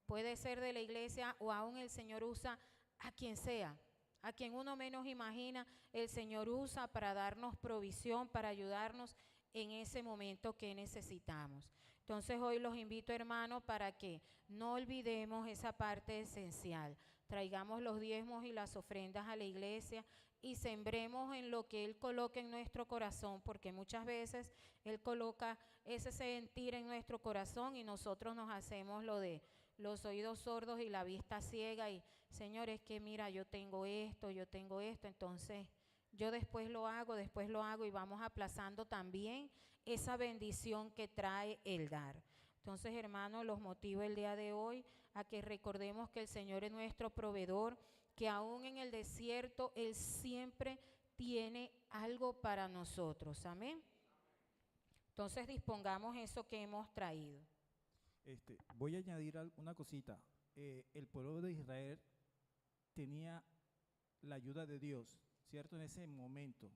Puede ser de la iglesia o aún el Señor usa a quien sea, a quien uno menos imagina, el Señor usa para darnos provisión, para ayudarnos en ese momento que necesitamos. Entonces hoy los invito, hermanos, para que no olvidemos esa parte esencial. traigamos los diezmos y las ofrendas a la iglesia y sembremos en lo que Él coloque en nuestro corazón, porque muchas veces Él coloca ese sentir en nuestro corazón y nosotros nos hacemos lo de los oídos sordos y la vista ciega y, Señor, es que mira, yo tengo esto, entonces yo después lo hago y vamos aplazando también esa bendición que trae el dar. Entonces, hermanos, los motivo el día de hoy a que recordemos que el Señor es nuestro proveedor, que aún en el desierto Él siempre tiene algo para nosotros. Amén. Entonces, dispongamos eso que hemos traído.
Voy a añadir una cosita. El pueblo de Israel tenía la ayuda de Dios, ¿cierto? En ese momento.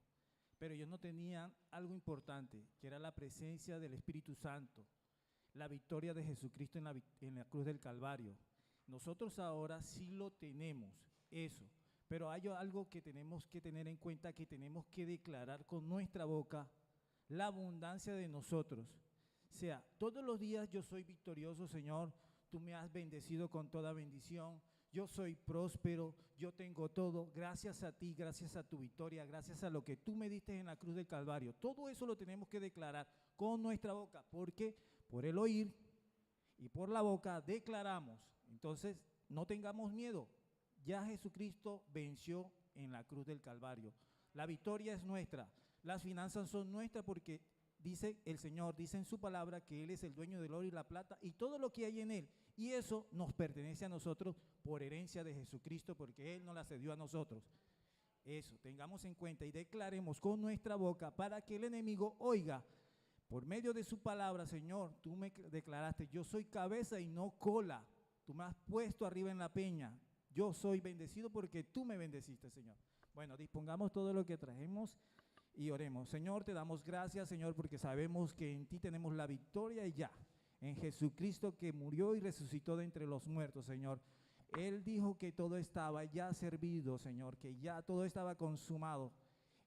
Pero ellos no tenían algo importante, que era la presencia del Espíritu Santo, la victoria de Jesucristo en la cruz del Calvario. Nosotros ahora sí lo tenemos, eso. Pero hay algo que tenemos que tener en cuenta, que tenemos que declarar con nuestra boca, la abundancia de nosotros. O sea, todos los días yo soy victorioso, Señor, tú me has bendecido con toda bendición, yo soy próspero, yo tengo todo, gracias a ti, gracias a tu victoria, gracias a lo que tú me diste en la cruz del Calvario. Todo eso lo tenemos que declarar con nuestra boca, porque por el oír y por la boca declaramos. Entonces, no tengamos miedo, ya Jesucristo venció en la cruz del Calvario. La victoria es nuestra, las finanzas son nuestras porque dice el Señor, dice en su palabra que Él es el dueño del oro y la plata y todo lo que hay en Él. Y eso nos pertenece a nosotros por herencia de Jesucristo, porque Él nos la cedió a nosotros. Eso, tengamos en cuenta y declaremos con nuestra boca para que el enemigo oiga por medio de su palabra. Señor, tú me declaraste, yo soy cabeza y no cola. Tú me has puesto arriba en la peña. Yo soy bendecido porque tú me bendeciste, Señor. Bueno, dispongamos todo lo que trajimos y oremos. Señor, te damos gracias, Señor, porque sabemos que en ti tenemos la victoria y ya. En Jesucristo que murió y resucitó de entre los muertos, Señor. Él dijo que todo estaba ya servido, Señor, que ya todo estaba consumado.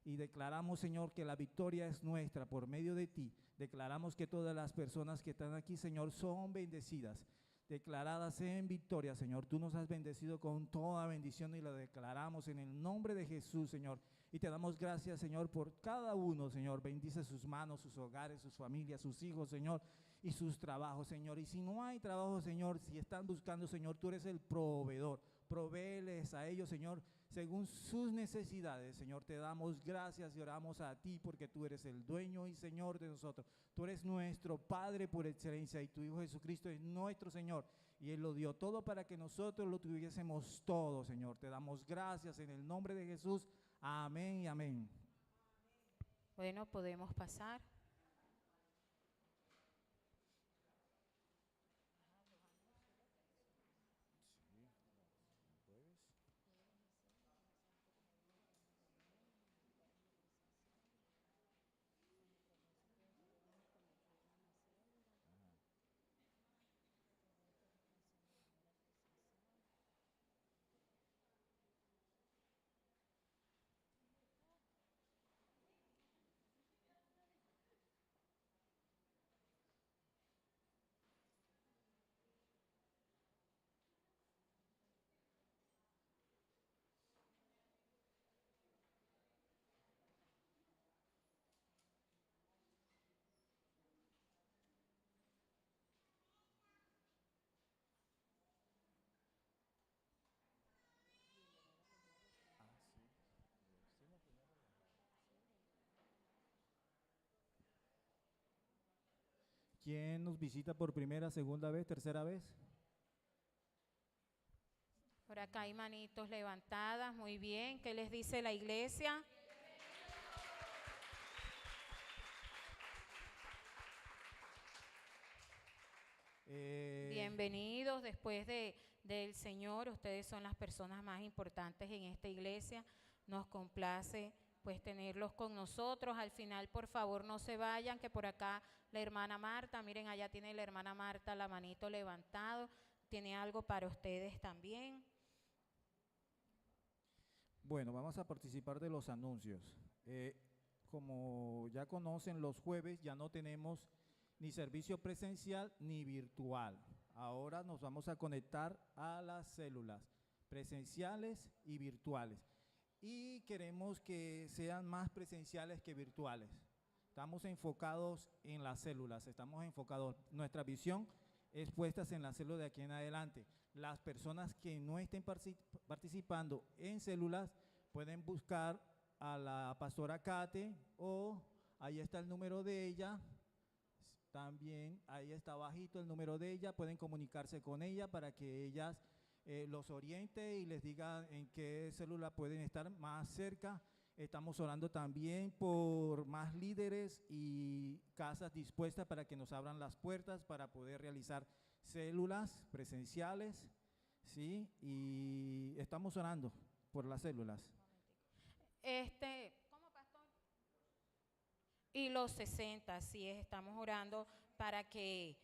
Y declaramos, Señor, que la victoria es nuestra por medio de ti. Declaramos que todas las personas que están aquí, Señor, son bendecidas, declaradas en victoria, Señor. Tú nos has bendecido con toda bendición y la declaramos en el nombre de Jesús, Señor. Y te damos gracias, Señor, por cada uno, Señor. Bendice sus manos, sus hogares, sus familias, sus hijos, Señor, y sus trabajos, Señor. Y si no hay trabajo, Señor, si están buscando, Señor, tú eres el proveedor. Provéeles a ellos, Señor, según sus necesidades. Señor, te damos gracias y oramos a ti porque tú eres el dueño y Señor de nosotros. Tú eres nuestro Padre por excelencia y tu Hijo Jesucristo es nuestro Señor. Y Él lo dio todo para que nosotros lo tuviésemos todo, Señor. Te damos gracias en el nombre de Jesús. Amén y amén.
Bueno, podemos pasar.
¿Quién nos visita por primera, segunda vez, tercera vez?
Por acá hay manitos levantadas, muy bien. ¿Qué les dice la iglesia? Bienvenidos después del Señor. Ustedes son las personas más importantes en esta iglesia. Nos complace pues tenerlos con nosotros. Al final, por favor, no se vayan, que por acá la hermana Marta, miren, allá tiene la hermana Marta la manito levantado, tiene algo para ustedes también.
Bueno, vamos a participar de los anuncios. Como ya conocen, los jueves ya no tenemos ni servicio presencial ni virtual. Ahora nos vamos a conectar a las células. presenciales y virtuales. Y queremos que sean más presenciales que virtuales. Estamos enfocados en las células, estamos enfocados, nuestra visión es puestas en las células de aquí en adelante. Las personas que no estén participando en células pueden buscar a la pastora Kate, o ahí está el número de ella, también ahí está abajito el número de ella, pueden comunicarse con ella para que ellas los oriente y les diga en qué célula pueden estar más cerca. Estamos orando también por más líderes y casas dispuestas para que nos abran las puertas para poder realizar células presenciales, ¿sí? Y estamos orando por las células.
¿Cómo, pastor? Y los 60, sí, estamos orando para que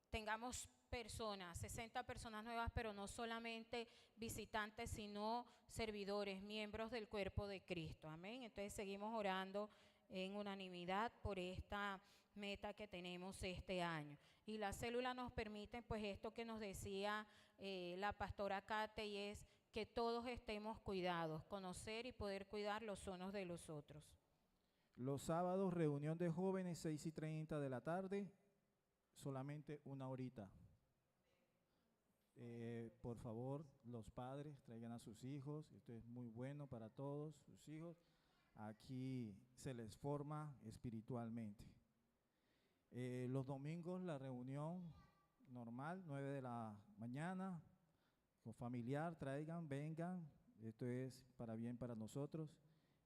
tengamos personas, 60 personas nuevas, pero no solamente visitantes, sino servidores, miembros del cuerpo de Cristo. Amén. Entonces seguimos orando en unanimidad por esta meta que tenemos este año. Y la célula nos permite, pues, esto que nos decía la pastora Kate, y es que todos estemos cuidados, conocer y poder cuidar los unos de los otros.
Los sábados, reunión de jóvenes, 6:30 de la tarde, solamente una horita. Por favor, los padres traigan a sus hijos, esto es muy bueno para todos sus hijos, aquí se les forma espiritualmente. Los domingos la reunión normal, 9 de la mañana, con familiar, traigan, vengan, esto es para bien para nosotros,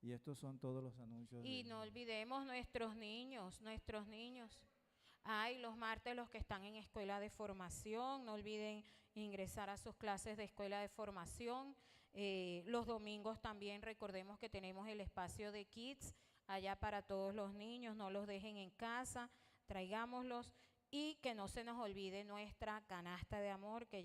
y estos son todos los anuncios.
Y no olvidemos nuestros niños. Hay los martes los que están en escuela de formación, no olviden ingresar a sus clases de escuela de formación. Los domingos también recordemos que tenemos el espacio de kids allá para todos los niños, no los dejen en casa, traigámoslos, y que no se nos olvide nuestra canasta de amor que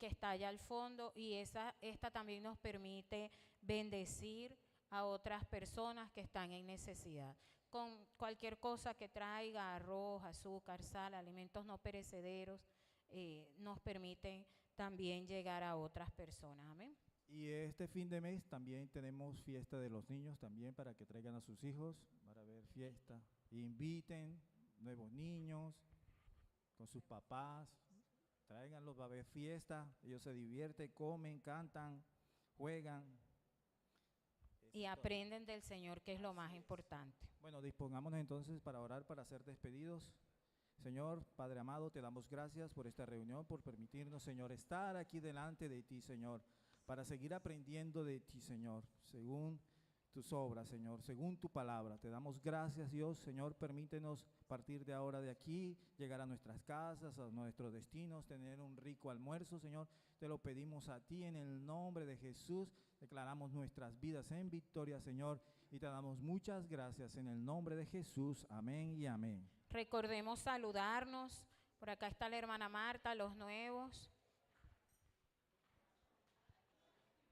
está allá al fondo, y esta también nos permite bendecir a otras personas que están en necesidad. Con cualquier cosa que traiga, arroz, azúcar, sal, alimentos no perecederos, nos permiten también llegar a otras personas. Amén.
Y este fin de mes también tenemos fiesta de los niños, también para que traigan a sus hijos para ver fiesta. Inviten nuevos niños con sus papás, tráiganlos, va a haber fiesta, ellos se divierten, comen, cantan, juegan.
Y aprenden del Señor, que es lo más importante.
Bueno, dispongámonos entonces para orar, para ser despedidos. Señor, Padre amado, te damos gracias por esta reunión, por permitirnos, Señor, estar aquí delante de ti, Señor, para seguir aprendiendo de ti, Señor, según tus obras, Señor, según tu palabra. Te damos gracias, Dios. Señor, permítenos partir de ahora de aquí, llegar a nuestras casas, a nuestros destinos, tener un rico almuerzo, Señor. Te lo pedimos a ti en el nombre de Jesús. Declaramos nuestras vidas en victoria, Señor, y te damos muchas gracias en el nombre de Jesús. Amén y amén.
Recordemos saludarnos. Por acá está la hermana Marta, los nuevos.